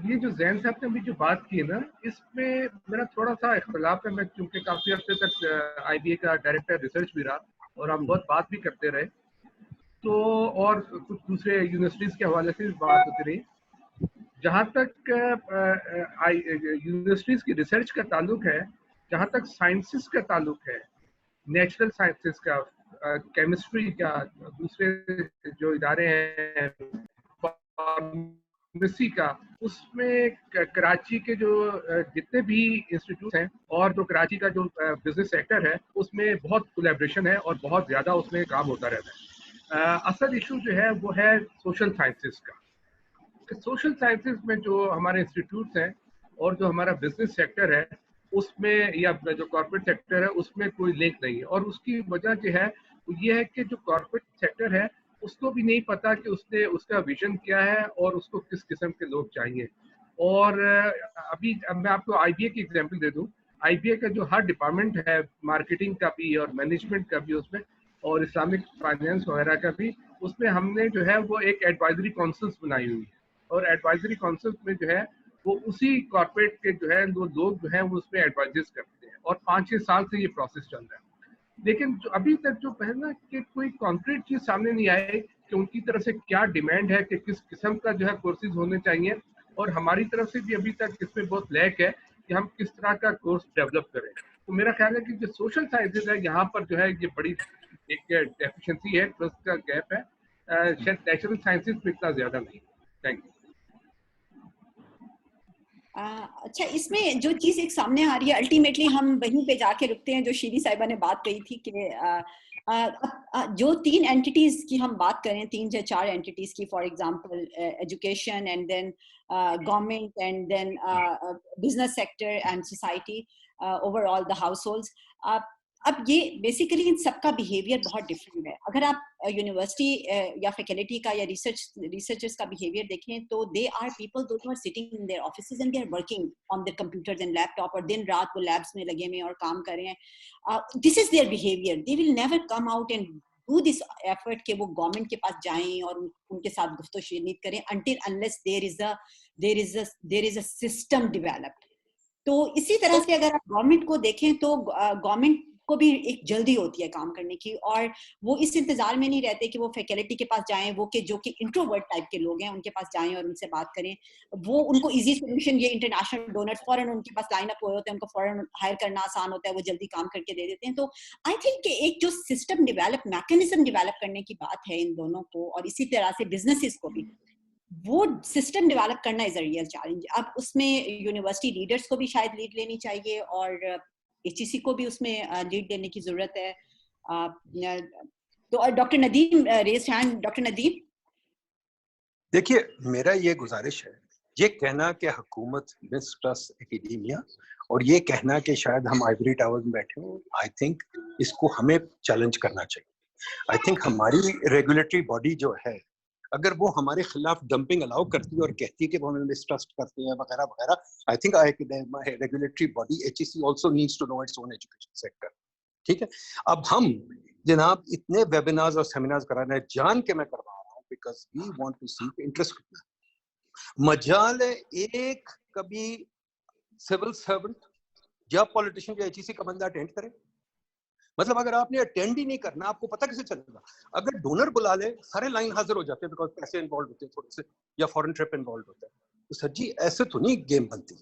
یہ جو زین صاحب نے بھی جو بات کی نا, اس میں میرا تھوڑا سا اختلاف ہے. میں چونکہ کافی عرصے تک آئی بی اے کا ڈائریکٹر ریسرچ بھی رہا اور ہم بہت بات بھی کرتے رہے, تو اور کچھ دوسرے یونیورسٹیز کے حوالے سے بھی بات ہوتی رہی. جہاں تک یونیورسٹیز کی ریسرچ کا تعلق ہے, جہاں تک سائنسز کا تعلق ہے, نیچرل سائنسز کا, کیمسٹری کا, دوسرے جو ادارے ہیں فارمیسی کا, اس میں کراچی کے جو جتنے بھی انسٹیٹیوٹ ہیں اور جو کراچی کا جو بزنس سیکٹر ہے اس میں بہت کولیبریشن ہے اور بہت زیادہ اس میں کام ہوتا رہتا ہے. اصل ایشو جو ہے وہ ہے سوشل سائنسز کا. सोशल साइंसेज में जो हमारे इंस्टीट्यूट्स हैं और जो हमारा बिजनेस सेक्टर है उसमें, या जो कॉर्पोरेट सेक्टर है उसमें कोई लिंक नहीं है। और उसकी वजह जो है वो ये है कि जो कॉर्पोरेट सेक्टर है उसको भी नहीं पता कि उसका विजन क्या है और उसको किस किस्म के लोग चाहिए। और अभी मैं आपको आईबीए की एग्जांपल दे दूं। आईबीए का जो हर डिपार्टमेंट है, मार्केटिंग का भी और मैनेजमेंट का भी उसमें, और इस्लामिक फाइनेंस वगैरह का भी, उसमें हमने जो है वो एक एडवाइजरी काउंसिल्स बनाई हुई है। और एडवाइजरी काउंसिल्स में जो है वो उसी कॉर्पोरेट के जो है वो लोग जो है वो उसमें एडवाइजेस करते हैं, और 5-6 साल से ये प्रोसेस चल रहा है। लेकिन जो अभी तक जो पहला कि कोई कॉन्क्रीट चीज सामने नहीं आए कि उनकी तरफ से क्या डिमांड है कि किस किस्म का जो है कोर्सेज होने चाहिए, और हमारी तरफ से भी अभी तक इसमें बहुत लैक है कि हम किस तरह का कोर्स डेवलप करें। तो मेरा ख्याल है कि जो सोशल साइंसेज है यहाँ पर जो है ये बड़ी एक डेफिशिएंसी है, प्लस का गैप है, शायद नेचुरल साइंसेज में इतना ज्यादा नहीं। Thank you. अच्छा, इसमें जो चीज एक सामने आ रही है, अल्टीमेटली हम वहीं पे जाके रुकते हैं जो शीरी साहिबा ने बात कही थी कि जो 3 एंटिटीज की हम बात करें, 3 या 4 एंटिटीज की, for example education and then government and then business sector and society, overall the households, अब ये बेसिकली इन सबका बिहेवियर बहुत डिफरेंट है। अगर आप यूनिवर्सिटी या फैकल्टी का या रिसर्चर्स का बिहेवियर देखें तो they are people who are sitting in their offices and they are working on their computers and laptop, और दिन रात वो लैब्स में लगे हुए और काम कर रहे हैं। This is their behaviour. They will never come out and do this effort कि वो गवर्नमेंट के पास जाएं और उनके साथ गुफ्तगू करें until unless there is a system developed। तो इसी तरह से अगर आप गवर्नमेंट को देखें तो गवर्नमेंट को भी एक जल्दी होती है काम करने की, और वो इस इंतजार में नहीं रहते कि वो फैकल्टी के पास जाएं, वो कि जो कि इंट्रोवर्ट टाइप के लोग हैं उनके पास जाएं और उनसे बात करें। वो उनको इजी सोल्यूशन, ये इंटरनेशनल डोनर्स फौरन उनके पास लाइन अप हुए होते हैं, उनको फौरन हायर करना आसान होता है, वो जल्दी काम करके दे देते हैं। तो आई थिंक कि एक जो सिस्टम डेवलप, मैकेनिज्म डेवलप करने की बात है इन दोनों को, और इसी तरह से बिजनेसेस को भी वो सिस्टम डेवलप करना इज अ रियल चैलेंज। अब उसमें यूनिवर्सिटी लीडर्स को भी शायद लीड लेनी चाहिए, और HEC को भी उसमें लीड देने की जरूरत है। तो doctor Nadeem raised hand. Doctor Nadeem, देखिए, मेरा ये गुजारिश है, ये कहना कि हुकूमत मिसट्रस्ट एकेडेमिया और ये कहना कि शायद हम आइवरी टावर में बैठे हो, आई थिंक इसको हमें चैलेंज करना चाहिए। आई थिंक हमारी रेगुलेटरी बॉडी जो है, अगर वो हमारे खिलाफ डंपिंग अलाउ करती है और कहती है कि वो हमें मिसट्रस्ट करते हैं वगैरह वगैरह, I think regulatory body HEC also needs to know its own education sector. ठीक है, अब हम जनाब इतने वेबिनार्स और सेमिनार्स करा रहे हैं, जान के मैं करवा रहा हूँ, because we want to see interest. मजाल एक कभी सिविल सर्वेंट या पॉलिटिशियन या HEC का बंदा अटेंड करे, मतलब अगर आपने अटेंड ही नहीं करना, आपको पता कैसे चलेगा? अगर डोनर बुला ले, सारे लाइन हाजिर हो जाते हैं, बिकॉज पैसे इन्वॉल्व होते हैं थोड़े से, या फॉरेन ट्रिप इन्वॉल्व होता है। तो सर जी, ऐसे तो नहीं गेम बनती।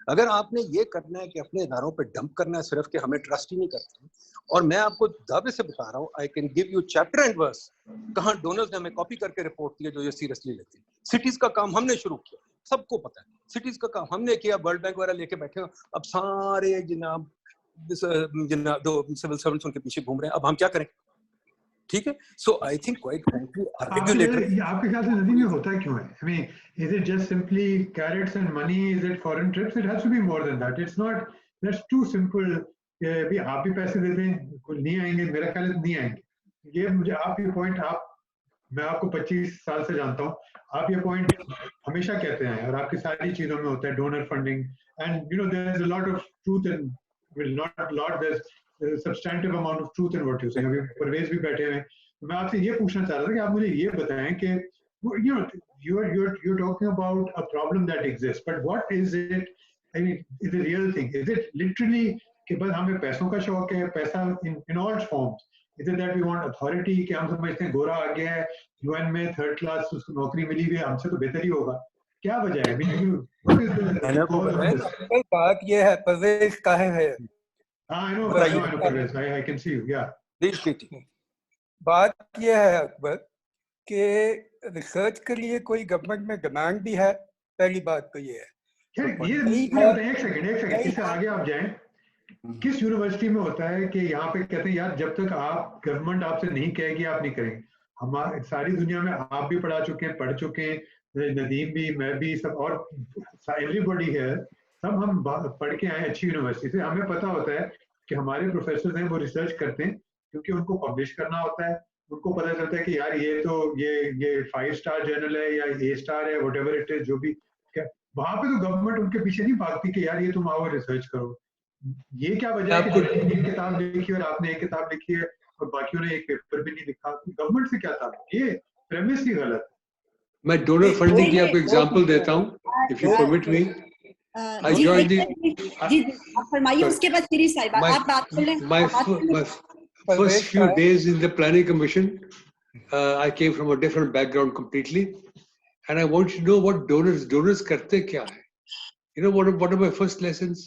अगर आपने ये करना है कि अपने इदारों पे डंप करना है सिर्फ कि हमें ट्रस्ट ही नहीं करते, और मैं आपको दावे से बता रहा हूँ, I can give you chapter and verse कहाँ डोनर्स ने हमें कॉपी करके रिपोर्ट किया जो ये सीरियसली लेते हैं। सिटीज का काम हमने शुरू किया, सबको पता है, सिटीज का काम हमने किया, वर्ल्ड बैंक वगैरह लेके बैठे हो, अब सारे जनाब दो सिविल सर्वेंट्स उनके पीछे घूम रहे हैं, अब हम क्या करें? ठीक है, so I think quite frankly regulator, आपके ख्याल से नदी में होता क्यों है? I mean, is it just simply carrots and money? Is it foreign trips? It has to be more than that. It's not, that's too simple. भी आप भी पैसे देते हैं, कोई नहीं आएंगे, मेरा ख्याल है नहीं आएंगे। ये मुझे आप ये पॉइंट, मैं आपको 25 साल से जानता हूँ, आप ये पॉइंट हमेशा कहते हैं, और आपकी सारी चीजों में होता है donor funding, and you know there is a lot of truth in, well, not a lot, there's a substantive amount of truth in what you say. अभी परवेज भी बैठे हैं, मैं आपसे ये पूछना चाह रहा था कि आप मुझे ये बताएं कि you know you're talking about a problem that exists, but what is it? I mean, is it a real thing? Is it literally कि बस हमें पैसों का शौक है, पैसा in all forms? Is it that we want authority कि हम समझते हैं गोरा आ गया है UN में थर्ड क्लास उसको नौकरी मिली हुई है, हमसे तो बेहतर ही होगा? क्या वजह है? बात ये है, परवेज काहे है? I know Parvez, I can see you, yeah. बात ये है अकबर कि रिसर्च के लिए कोई गवर्नमेंट में डिमांड भी है, पहली बात तो ये है। एक सेकंड इससे आगे आप जाएं, किस यूनिवर्सिटी में होता है कि यहाँ पे कहते हैं यार जब तक आप गवर्नमेंट आपसे नहीं कहेगी आप नहीं करेंगे? हमारी सारी दुनिया में आप भी पढ़ चुके हैं, ندیم بھی, میں بھی, سب اور ایوری باڈی ہے, سب ہم پڑھ کے آئے اچھی یونیورسٹی سے. ہمیں پتہ ہوتا ہے کہ ہمارے پروفیسرز ہیں وہ ریسرچ کرتے ہیں کیونکہ ان کو پبلش کرنا ہوتا ہے. ان کو پتہ چلتا ہے کہ یار یہ تو یہ 5 اسٹار جرنل ہے یا A اسٹار ہے, وٹ ایور اٹ از, جو بھی. وہاں پہ تو گورنمنٹ ان کے پیچھے نہیں بھاگتی کہ یار یہ تم آؤ ریسرچ کرو. یہ کیا وجہ ہے کہ ایک کتاب لکھی اور آپ نے ایک کتاب لکھی ہے اور باقیوں نے ایک پیپر بھی نہیں لکھا؟ گورنمنٹ سے کیا تھا؟ یہ پریمس ہی غلط ہے. میں ڈونر فنڈنگ کی آپ کو ایگزامپل دیتا ہوں, if you permit me. I joined جی آپ فرمائیے, اس کے بعد شیری صاحبہ آپ بات کر لیں. My first few days in the planning commission, I came from a different background completely, and I wanted to know what donors karte kya hai. You know what are my first lessons?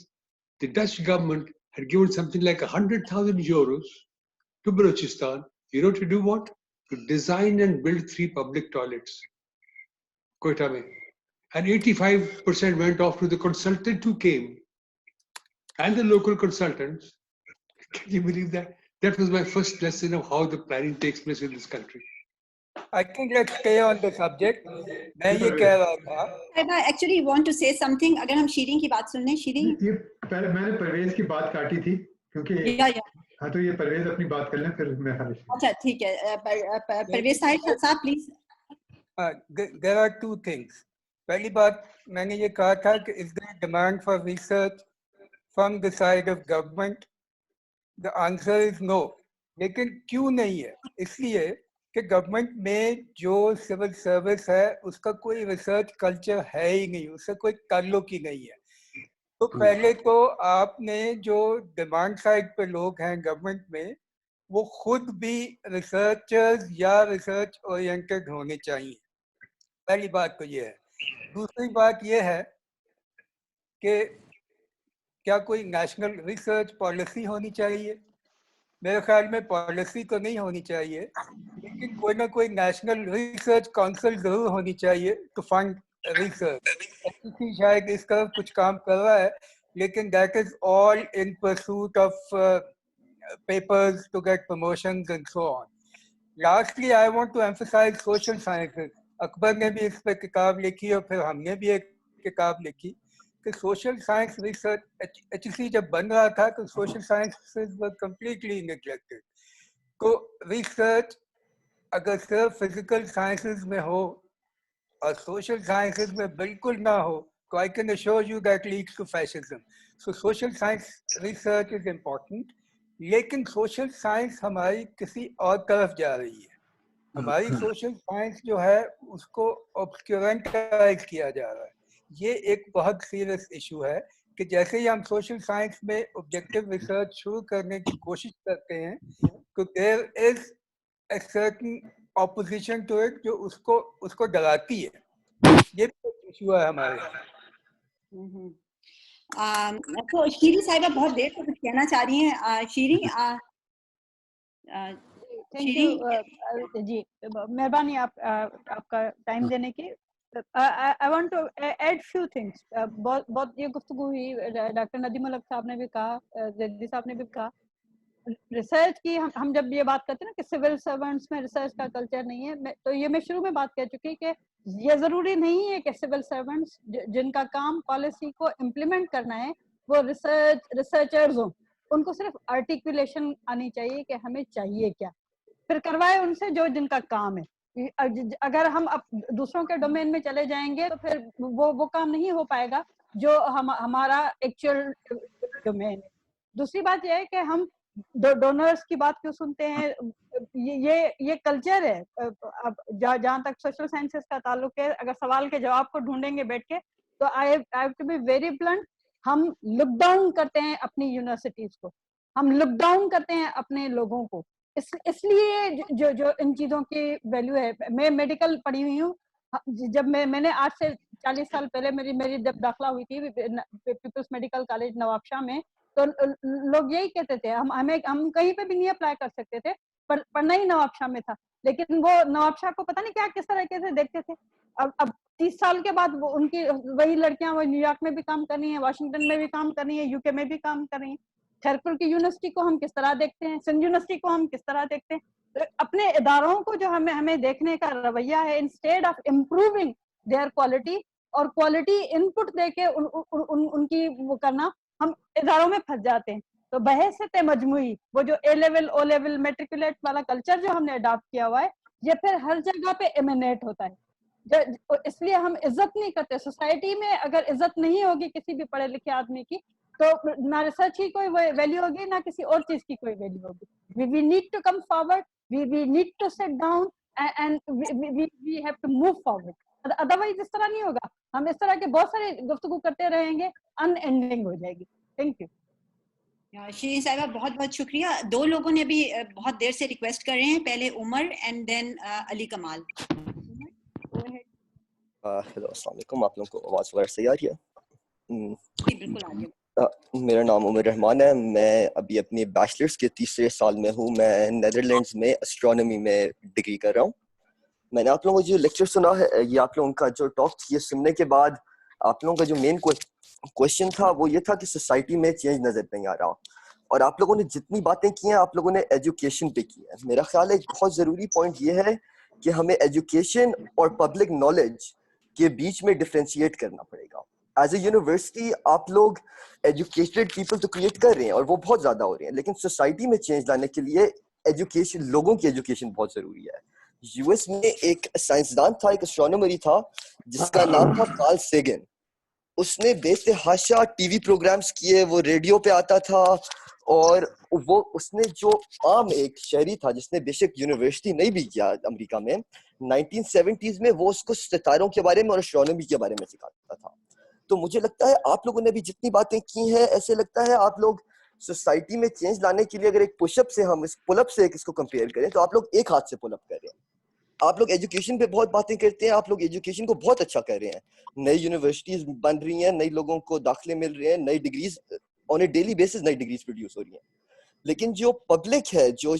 The Dutch government had given something like 100,000 euros to Balochistan. You know to do what? To design and build 3 public toilets, Quetta mein. And 85% went off to the consultant who came and the local consultants. Can you believe that? That was my first lesson of how the planning takes place in this country. I think let's stay on the subject. میں یہ کہہ رہا تھا. I actually want to say something. اگر ہم شیرین کی بات سن لیں. شیرین, میں نے پرویز کی بات کاٹی تھی کیونکہ ہاں, تو یہ پرویز اپنی بات کر لیں پھر میں خالص. اچھا ٹھیک ہے, پرویز صاحب پلیز. There are 2 things. پہلی بات میں نے یہ کہا تھا کہ is there demand for research from the side of government? The answer is no. لیکن کیوں نہیں ہے؟ اس لیے کہ گورنمنٹ میں جو سول سروس ہے اس کا کوئی ریسرچ کلچر ہے ہی نہیں, اس سے کوئی تعلق ہی نہیں ہے. تو پہلے تو آپ نے جو ڈیمانڈ سائڈ پہ لوگ ہیں گورنمنٹ میں, وہ خود بھی ریسرچرز یا ریسرچ اورینٹڈ ہونے چاہیے. پہلی بات تو یہ ہے. دوسری بات یہ ہے کہ کیا کوئی نیشنل ریسرچ پالیسی ہونی چاہیے؟ میرے خیال میں پالیسی تو نہیں ہونی چاہیے, لیکن کوئی نہ کوئی نیشنل ریسرچ کونسل ضرور ہونی چاہیے ٹو فنڈ ریسرچ. شاید اس طرف کچھ کام کر رہا ہے, لیکن that is all in pursuit of papers to get promotions and so on. Lastly I want to emphasize social sciences. Akbar نے بھی اس پہ کتاب لکھی اور پھر ہم نے بھی ایک کتاب لکھی کہ سوشل سائنس ریسرچ HEC جب بن رہا تھا تو سوشل سائنسز ور کمپلیٹلی نیگلیکٹڈ. تو ریسرچ اگر صرف فزیکل سائنسز میں ہو اور سوشل سائنسز میں بالکل نہ ہو تو I can assure you that leads to fascism. So social science research is important, لیکن سوشل سائنس ہماری کسی اور طرف جا رہی ہے. ہماری سوشل سائنس جو ہے اس کو obscurantized کیا جا رہا ہے. یہ ایک بہت سیریس ایشو ہے کہ جیسے ہی ہم سوشل سائنس میں آبجیکٹیو ریسرچ شروع کرنے کی کوشش کرتے ہیں تو there is a certain opposition to it جو اس کو ڈراتی ہے. یہ بھی ایک ایشو ہے ہمارے یہاں. تو شیری صاحبہ بہت دیر سے کچھ کہنا چاہ رہی ہیں. شیری جی مہربانی آپ کا ٹائم دینے کی. I want to add few things. بہت یہ گفتگو ہوئی, ڈاکٹر ندیم الحق صاحب نے بھی کہا, زیدی صاحب نے بھی کہا, ریسرچ کی ہم جب یہ بات کرتے ہیں نا کہ سول سرونٹس میں ریسرچ کا کلچر نہیں ہے, تو یہ میں شروع میں بات کہہ چکی کہ یہ ضروری نہیں ہے کہ سول سرونٹس جن کا کام پالیسی کو امپلیمنٹ کرنا ہے وہ ریسرچرز ہوں. ان کو صرف آرٹیکولیشن آنی چاہیے کہ ہمیں چاہیے کیا, پھر کروائے ان سے جو جن کا کام ہے. اگر ہم دوسروں کے ڈومین میں چلے جائیں گے تو پھر وہ کام نہیں ہو پائے گا جو ہمارا ایکچوئل ڈومین ہے. دوسری بات یہ ہے کہ ہم ڈونرز کی بات کیوں سنتے ہیں, یہ کلچر ہے. جہاں تک سوشل سائنسز کا تعلق ہے, اگر سوال کے جواب کو ڈھونڈیں گے بیٹھ کے تو I have to be very blunt, ہم لک ڈاؤن کرتے ہیں اپنی یونیورسٹیز کو, ہم لک ڈاؤن کرتے ہیں اپنے لوگوں کو. اس لیے جو ان چیزوں کی ویلیو ہے. میں میڈیکل پڑھی ہوئی ہوں, جب میں نے آج سے 40 سال پہلے میری جب داخلہ ہوئی تھی پیپلز میڈیکل کالج نواب شاہ میں, تو لوگ یہی کہتے تھے ہم کہیں پہ بھی نہیں اپلائی کر سکتے تھے, پڑھنا ہی نواب شاہ میں تھا. لیکن وہ نواب شاہ کو پتہ نہیں کیا کس طریقے سے دیکھتے تھے. اب 30 سال کے بعد ان کی وہی لڑکیاں وہ نیو یارک میں بھی کام کر رہی ہیں, واشنگٹن میں بھی کام کر رہی ہیں, UK میں بھی کام کر رہی ہیں. خیرپور کی یونیورسٹی کو ہم کس طرح دیکھتے ہیں, سندھ یونیورسٹی کو ہم کس طرح دیکھتے ہیں. اپنے اداروں کو جو ہمیں دیکھنے کا رویہ ہے, instead of improving their quality, اور quality input دے کے ان کی وہ کرنا, ہم اداروں میں پھنس جاتے ہیں. تو بحیثیت مجموعی وہ جو اے لیول او لیول میٹریکولیٹ والا کلچر جو ہم نے اڈاپٹ کیا ہوا ہے, یہ پھر ہر جگہ پہ ایمینیٹ ہوتا ہے. اس لیے ہم عزت نہیں کرتے. سوسائٹی میں اگر عزت نہیں ہوگی کسی بھی پڑھے لکھے آدمی کی, تو نہ ریسرچ کی کوئی ویلیو ہوگی, نہ کسی اور چیز کی کوئی ویلیو ہوگی. We need to come forward, we need to sit down and we have to move forward. Otherwise اس طرح نہیں ہوگا. ہم اس طرح کے بہت سارے گفتگو کرتے رہیں گے, ان اینڈنگ ہو جائے گی. Thank you. شیرین صاحبہ بہت بہت شکریہ. 2 لوگوں نے بھی بہت دیر سے ریکویسٹ کر رہے ہیں, پہلے عمر and then Ali Kamal. Hello السلام علیکم. آپ لوگوں کو آواز وغیرہ صحیح آ رہی ہے؟ جی بالکل آ گیا. میرا نام عمر رحمان ہے. میں ابھی اپنی بیچلرس کے 3رے سال میں ہوں. میں نیدرلینڈز میں اسٹرانومی میں ڈگری کر رہا ہوں. میں نے آپ لوگوں کو جو لیکچر سنا ہے, یہ آپ لوگوں کا جو ٹاک یہ سننے کے بعد آپ لوگوں کا جو مین کوشچن تھا وہ یہ تھا کہ سوسائٹی میں چینج نظر نہیں آ رہا, اور آپ لوگوں نے جتنی باتیں کی ہیں آپ لوگوں نے ایجوکیشن پہ کی ہے. میرا خیال ہے ایک بہت ضروری پوائنٹ یہ ہے کہ ہمیں ایجوکیشن اور پبلک نالج کے بیچ میں ڈفرینشیٹ کرنا پڑے گا. ایز اے یونیورسٹی آپ لوگ ایجوکیٹڈ پیپل تو کریٹ کر رہے ہیں اور وہ بہت زیادہ ہو رہے ہیں, لیکن سوسائٹی میں چینج لانے کے لیے ایجوکیشن, لوگوں کی ایجوکیشن بہت ضروری ہے. یو ایس میں ایک سائنسدان تھا, ایک اسٹرانومر ہی تھا جس کا نام تھا کارل سیگن. اس نے بے تحاشا ٹی وی پروگرامز کیے, وہ ریڈیو پہ آتا تھا, اور وہ اس نے جو عام ایک شہری تھا جس نے بے شک یونیورسٹی نہیں بھی کیا امریکہ میں, 1970s میں وہ اس کو ستاروں کے بارے میں اور اسٹرانومی کے بارے میں سکھاتا تھا. تو مجھے لگتا ہے آپ لوگوں نے بھی جتنی باتیں کی ہیں, ایسے لگتا ہے آپ لوگ سوسائٹی میں چینج لانے کے لیے اگر ایک پش اپ سے ہم اس پل اپ سے اس کو کمپیئر کریں تو آپ لوگ ایک ہاتھ سے پل اپ کر رہے ہیں. آپ لوگ ایجوکیشن پہ بہت باتیں کرتے ہیں, آپ لوگ ایجوکیشن کو بہت اچھا کر رہے ہیں, نئی یونیورسٹیز بن رہی ہیں, نئی لوگوں کو داخلے مل رہے ہیں, نئی degrees on a daily basis نئی ڈگریز پروڈیوس ہو رہی ہیں. لیکن جو پبلک ہے, جو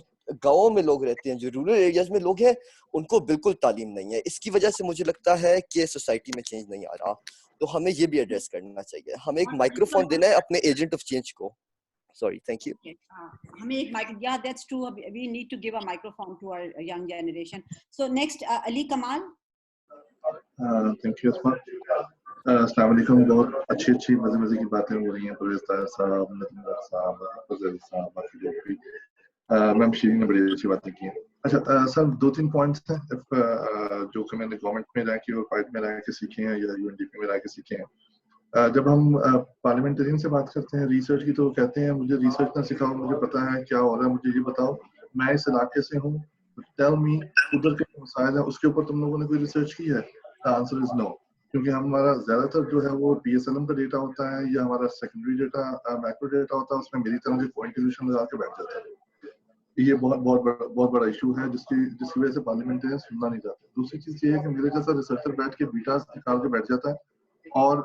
گاؤں میں لوگ رہتے ہیں, جو رورل ایریاز میں لوگ ہیں, ان کو بالکل تعلیم نہیں ہے. اس کی وجہ سے مجھے لگتا ہے کہ سوسائٹی میں چینج نہیں آ رہا. تو ہمیں یہ بھی ایڈریس کرنا چاہیے. ہمیں ایک مائکرو فون دینا ہے اپنے ایجنٹ آف چینج کو. Sorry, thank you. ہمیں ایک yeah, that's true. We need to give a microphone to our young generation. So next, Ali Kamal. Thank you, Asma. السلام علیکم. بہت اچھی مزے کی باتیں ہو رہی ہیں. پرویز طاہر صاحب, ندیم صاحب, فضل صاحب, باقی لوگ بھی. میم شیرین نے بڑی اچھی باتیں کی ہیں. اچھا سر, 2-3 پوائنٹس ہیں جو کہ میں نے گورنمنٹ میں رہ کے اور پرائیویٹ میں رہ کے سیکھے ہیں یا UNDP میں رہ کے سیکھے ہیں. جب ہم پارلیمنٹرین سے بات کرتے ہیں ریسرچ کی, تو وہ کہتے ہیں مجھے ریسرچ نہ سکھاؤ, مجھے پتا ہے کیا ہو رہا ہے, مجھے یہ بتاؤ, میں اس علاقے سے ہوں, ٹیل می ادھر کے مسائل ہیں, اس کے اوپر تم لوگوں نے کوئی ریسرچ کی ہے؟ آنسر از نو. کیونکہ ہمارا زیادہ تر جو ہے وہ PSLM کا ڈیٹا ہوتا ہے یا ہمارا سیکنڈری ڈیٹا, میکرو ڈیٹا ہوتا ہے, اس میں میری طرح سے پوائنٹیشن لگا کے بیٹھ جاتا ہے. یہ بہت بڑا ایشو ہے جس کی وجہ سے پارلیمنٹرین سننا نہیں چاہتے. دوسری چیز یہ ہے کہ میرے جیسا ریسرچر بیٹھ کے بیٹاز نکال کے بیٹھ جاتا ہے اور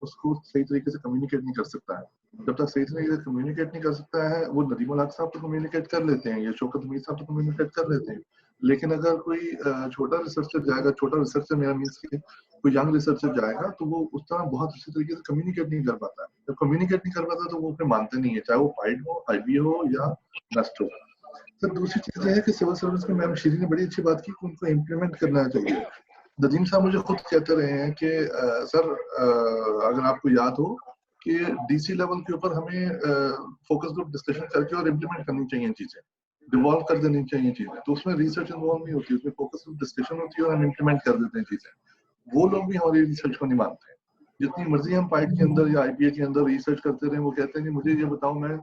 اس کو صحیح طریقے سے کمیونیکیٹ نہیں کر سکتا ہے. جب تک صحیح طریقے سے کمیونیکیٹ نہیں کر سکتا ہے, وہ ندیم الحق صاحب تو کمیونیکیٹ کر لیتے ہیں یا شوکت حمید صاحب تو کمیونیکیٹ کر لیتے ہیں, لیکن اگر کوئی چھوٹا ریسرچر جائے گا, چھوٹا ریسرچر میرا مینس کہ کوئی ینگ ریسرچر جائے گا, تو وہ اس طرح بہت اچھی طریقے سے کمیونیکیٹ نہیں کر پاتا ہے. جب کمیونیکیٹ نہیں کر پاتا تو وہ پھر مانتے نہیں ہے, چاہے وہ پائڈ ہو, IB ہو یا نسٹ ہو. سر دوسری چیز یہ ہے کہ سول سروس میں میم شیرین نے بڑی اچھی بات کی کہ ان کو امپلیمنٹ کرنا چاہیے. ندیم صاحب مجھے خود کہتے رہے ہیں کہ سر اگر آپ کو یاد ہو کہ DC لیول کے اوپر ہمیں فوکس گروپ ڈسکشن کر کے اور امپلیمنٹ کرنی چاہیے چیزیں, ڈیوالو کر دینی چاہیے چیزیں. تو اس میں ریسرچ انوالو نہیں ہوتی, اس میں فوکس گروپ ڈسکشن ہوتی ہے اور ہم امپلیمنٹ کر دیتے ہیں چیزیں. وہ لوگ بھی ہماری ریسرچ کو نہیں مانتے ہیں. جتنی مرضی ہم پائٹ کے اندر یا IPA کے اندر ریسرچ کرتے رہے, وہ کہتے ہیں کہ مجھے یہ بتاؤ, میں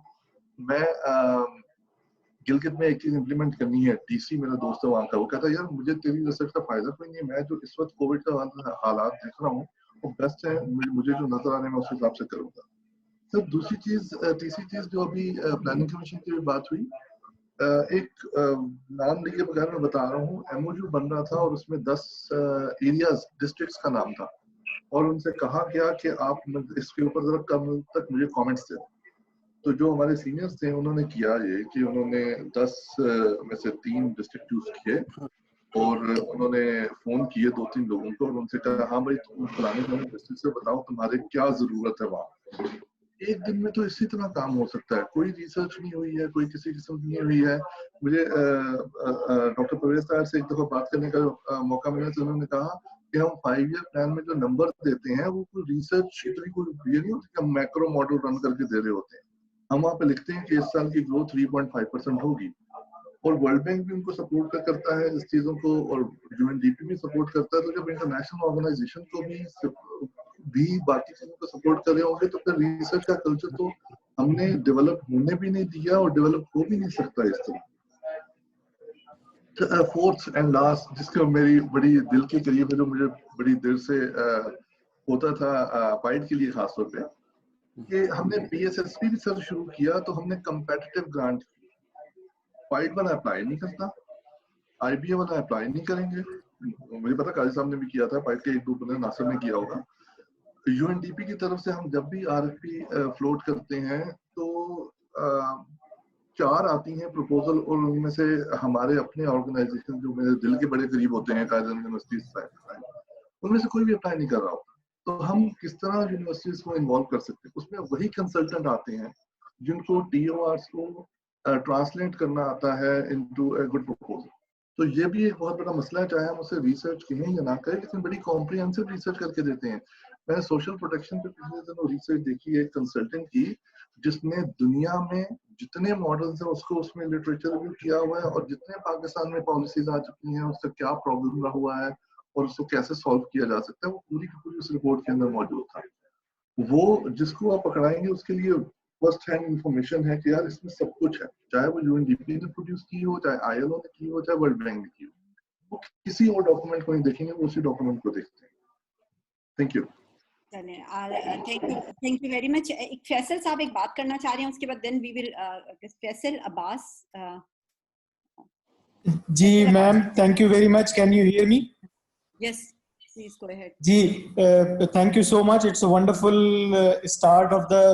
گلگت میں ایک چیز امپلیمنٹ کرنی ہے, DC میرا دوست ہے وہاں کا, وہ کہتا ہے یار مجھے تیری ریسرچ کا فائدہ کوئی نہیں ہے, میں جو اس وقت کووڈ کا حالات دیکھ رہا ہوں وہ بیسٹ ہے, مجھے جو نظر آ رہے ہیں میں اس حساب سے کروں گا. سر دوسری چیز, تیسری چیز جو ابھی پلاننگ کمیشن کی بات ہوئی, ایک نام لیے بغیر میں بتا رہا ہوں, MOU بن رہا تھا اور اس میں 10 ایریاز ڈسٹرکٹس کا نام تھا, اور ان سے کہا گیا کہ آپ اس کے اوپر ذرا کم تک مجھے کامنٹس دیں. تو جو ہمارے سینئرز تھے انہوں نے کیا یہ کہ انہوں نے 10 میں سے 3 ڈسٹرکٹ چوز کیے اور انہوں نے فون کیے 2-3 لوگوں کو اور ان سے کہا ہاں بھائی تم فلانے ڈسٹرکٹ سے بتاؤ تمہارے کیا ضرورت ہے وہاں. ایک دن میں تو اسی طرح کام ہو سکتا ہے, کوئی ریسرچ نہیں ہوئی ہے, کوئی کسی قسم کی نہیں ہوئی ہے. مجھے ڈاکٹر پرویز طاہر سے ایک دفعہ بات کرنے کا موقع ملا تو انہوں نے کہا کہ ہم 5 year plan میں جو نمبر دیتے ہیں وہ کوئی ریسرچ کی کوئی یہ نہیں ہوتی کہ ہم میکرو ماڈل رن کر کے دے رہے ہوتے ہیں. ہم وہاں پہ لکھتے ہیں کہ اس سال کی گروتھ 3.5% ہوگی, اور ورلڈ بینک بھی ان کو سپورٹ کرتا ہے اس چیزوں کو, اور UNDP بھی سپورٹ کرتا ہے. تو جب انٹرنیشنل آرگنائزیشن کو بھی باقی چیزوں کو سپورٹ کر رہے ہوں گے تو پھر ریسرچ کا کلچر تو ہم نے ڈیولپ ہونے بھی نہیں دیا اور ڈیولپ ہو بھی نہیں سکتا اس طرح. فورتھ اینڈ لاسٹ, جس کا میری بڑی دل کے قریب ہے, جو مجھے بڑی دیر سے ہوتا تھا پائٹ کے لیے خاص طور پہ, کہ ہم نے PSSP ریسرچ شروع کیا تو ہم نے کمپیٹیٹو گرانٹ کی. پائٹ والا اپلائی نہیں کرتا, IBA والا اپلائی نہیں کریں گے. مجھے پتا قاضی صاحب نے بھی کیا تھا, پائٹ کے 1-2 بندے ناصر نے کیا ہوگا. UNDP کی طرف سے ہم جب بھی RFP فلوٹ کرتے ہیں تو 4 آتی ہیں پروپوزل, اور ان میں سے ہمارے اپنے آرگنائزیشن جو میرے دل کے بڑے قریب ہوتے ہیں, قائد یونیورسٹی, ان میں سے کوئی بھی اپلائی نہیں کر رہا ہوتا. تو ہم کس طرح یونیورسٹیز کو انوالو کر سکتے ہیں؟ اس میں وہی کنسلٹنٹ آتے ہیں جن کو TORs کو ٹرانسلیٹ کرنا آتا ہے انٹو اے گڈ پروپوزل. تو یہ بھی ایک بہت بڑا مسئلہ ہے, چاہے ہم اسے ریسرچ کہیں یا نہ کریں, لیکن بڑی کمپریہنسو ریسرچ کر کے دیتے ہیں. میں نے سوشل پروٹیکشن پہ پچھلے دنوں ریسرچ دیکھی ہے کنسلٹنٹ کی, جس نے دنیا میں جتنے ماڈلز ہیں اس کو اس میں لٹریچر ریویو کیا ہوا ہے, اور جتنے پاکستان میں پالیسیز آ چکی ہیں اس سے کیا پرابلم رہا ہوا ہے اور اس کو کیسے سالو کیا جا سکتا ہے, وہ پوری کی پوری اس رپورٹ کے اندر موجود تھا. وہ جس کو آپ پکڑائیں گے اس کے لیے فرسٹ ہینڈ انفارمیشن ہے کہ یار اس میں سب کچھ ہے, چاہے وہ UNDP نے پروڈیوس کی ہو, چاہے ILO نے کی ہو, چاہے ورلڈ بینک نے کی ہو. وہ کسی اور ڈاکومنٹ کو نہیں دیکھیں گے, وہ اسی ڈاکومنٹ کو دیکھتے ہیں. Thank you. Thank you very مچ. ایک فیصل صاحب ایک بات کرنا چاہ رہے ہیں, اس کے بعد then we will Faisal Abbas. جی ma'am, thank you very much. Can you hear me? Yes, please go ahead. جی, thank you so much. It's a wonderful start of the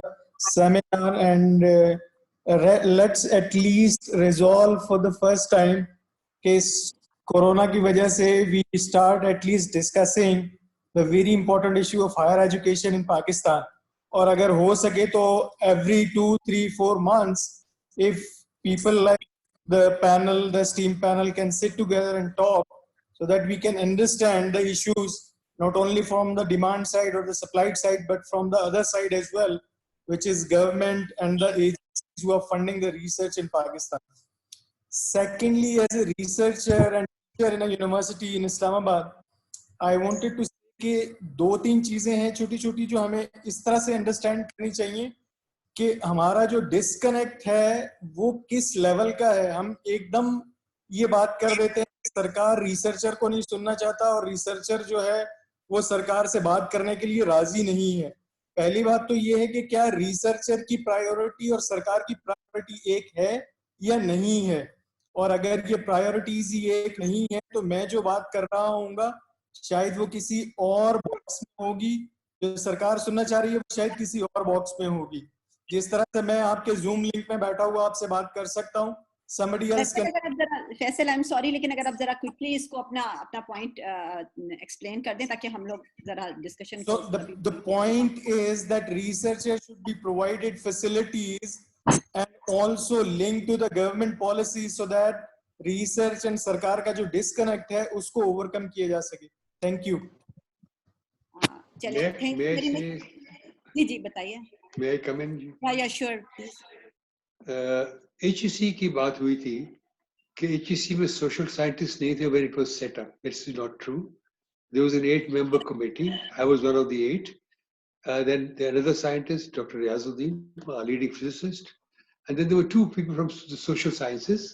seminar, and let's at least resolve for the first time کہ corona کی وجہ سے we start at least discussing the very important issue of higher education in Pakistan. اور اگر ہو سکے تو every 2, 3, 4 months if people like the panel, the STEAM panel can sit together and talk, so that we can understand the issues not only from the demand side or the supply side, but from the other side as well, which is government and the agencies who are funding the research in Pakistan. Secondly, as a researcher and teacher in a university in Islamabad, I wanted to say کہ 2-3 چیزیں ہیں چھوٹی چھوٹی جو ہمیں اس طرح سے understand کرنی چاہیے کہ ہمارا جو ڈسکنیکٹ ہے وہ کس لیول کا ہے. ہم ایک دم یہ بات کر دیتے ہیں سرکار ریسرچر کو نہیں سننا چاہتا, اور ریسرچر جو ہے وہ سرکار سے بات کرنے کے لیے راضی نہیں ہے. پہلی بات تو یہ ہے کہ کیا ریسرچر کی پرائیورٹی اور سرکار کی پرائیورٹی ایک ہے یا نہیں ہے, اور اگر یہ پرائیورٹیز ہی ایک نہیں ہے تو میں جو بات کر رہا ہوں گا شاید وہ کسی اور باکس میں ہوگی, جو سرکار سننا چاہ رہی ہے وہ شاید کسی اور باکس میں ہوگی. جس طرح سے میں آپ کے زوم لنک میں بیٹھا ہوا آپ سے بات کر سکتا ہوں, somebody else can. Faisal I'm sorry, لیکن اگر آپ ذرا کوئکلی اس کو اپنا پوائنٹ ایکسپلین کر دیں تاکہ ہم لوگ ذرا discussion. So the point is that researchers should be provided facilities and also linked to the government policies so that research and سرکار کا جو ڈسکنیکٹ ہے اس کو اوور کم کیا جا سکے. Thank you. چلیں, تھینک یو ویری مچ. جی جی بتائیے. May I come in? Yeah, sure, please. HEC کی بات ہوئی تھی کہ HEC میں social scientists نہیں تھے when it was set up. This is not true. There was an 8-member committee. I was one of the 8. Then there another scientist, Dr. Riazuddin, a leading physicist. And then there were 2 people from the social sciences.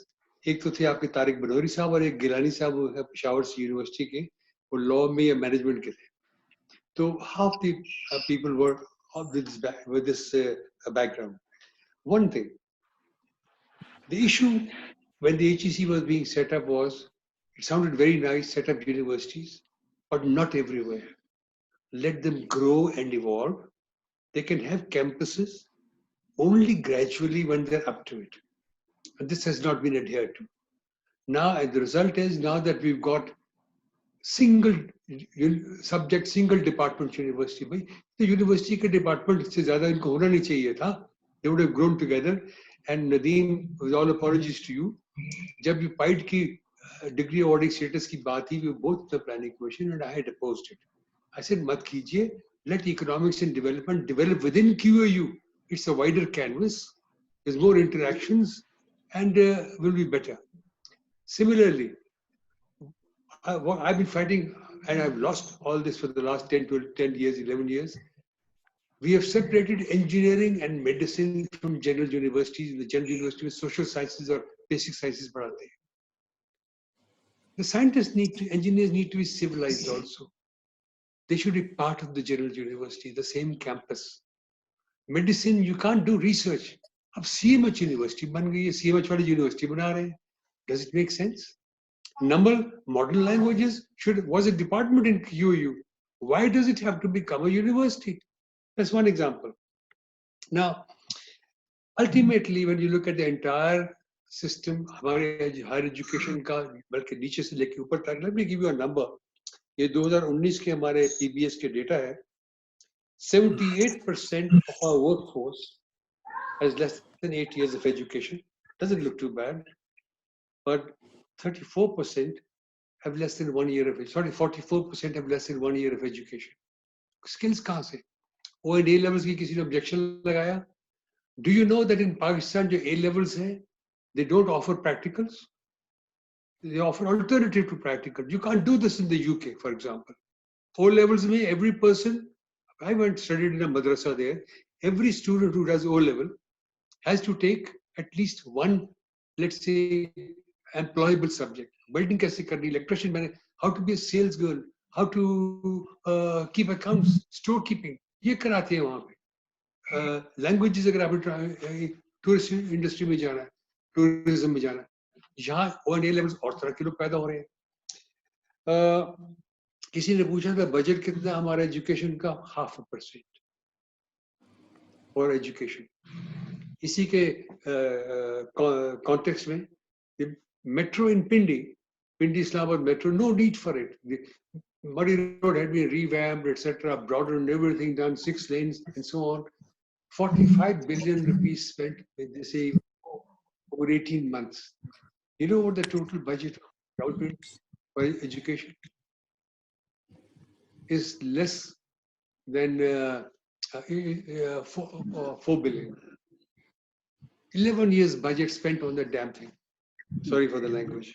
ایک تو تھے آپ کے طارق بنوری صاحب, اور ایک گیلانی صاحب, وہ پشاور سے یونیورسٹی کے, وہ لا میں یا مینجمنٹ کے تھے. تو half the people were with this background. One thing, the issue when the HEC was being set up was, it sounded very nice, set up universities, but not everywhere. Let them grow and evolve. They can have campuses only gradually when they're up to it. And this has not been adhered to. Now, and the result is now that we've got single subject, single department university. The university ke department se zyada inko hona nahi chahiye tha. They would have grown together. And Nadeem, with all apologies to you, jab ye PIDE ki degree awarding status की बात थी, we were both the planning commission and I had opposed it. I said मत कीजिए, let economics and development develop within QAU. It's a wider canvas, there's more interactions and will be better. Similarly, I've been fighting and I've lost all this for the last 10 years, 11 years. We have separated engineering and medicine from general universities. The general university with social sciences or basic sciences padhate hain. The scientists engineers need to be civilized also. They should be part of the general university, the same campus. Medicine, you can't do research. Ab CMH university ban gayi hai, CMH wali university bana rahe hain. Does it make sense? Number, modern languages was a department in QU. Why does it have to become a university? That's one example. Now, ultimately, when you look at the entire system, higher education ka, balki niche se leke upar tak, let me give you a number. Ye 2019 ke hamare PBS ke data hai. 78% of our workforce has less than 8 years of education. Doesn't look too bad. But 34% have less than 1 year of education. Sorry, 44% have less than 1 year of education. Skills kahan se? O and A levels ki kisi ne objection lagaya? Do you know that in Pakistan, jo A levels hai, they don't offer practicals? They offer alternative to practical. You can't do this in the UK, for example. O levels mein every person, I went studied in a madrasa there, every student who does O level has to take at least one, let's say, employable subject. Building kaise karni, electrician, how to be a sales girl, how to keep accounts, storekeeping. Ye karate hain wahan pe. Languages agar aap tourist industry mein jana hai, tourism mein jana hai, yahan O&A levels aur tarah ke log paida ho rahe hain. Kisi ne pucha tha budget kitna hamara education ka 0.5% for education. Isi ke context mein the metro in Pindi Islamabad metro, no need for it. The Muddy Road had been revamped, etc., broadened, everything done, 6 lanes and so on. 45 billion rupees spent, they say, over 18 months. You know what the total budget for education is? Less than 4 billion. 11 years budget spent on the damn thing. Sorry for the language.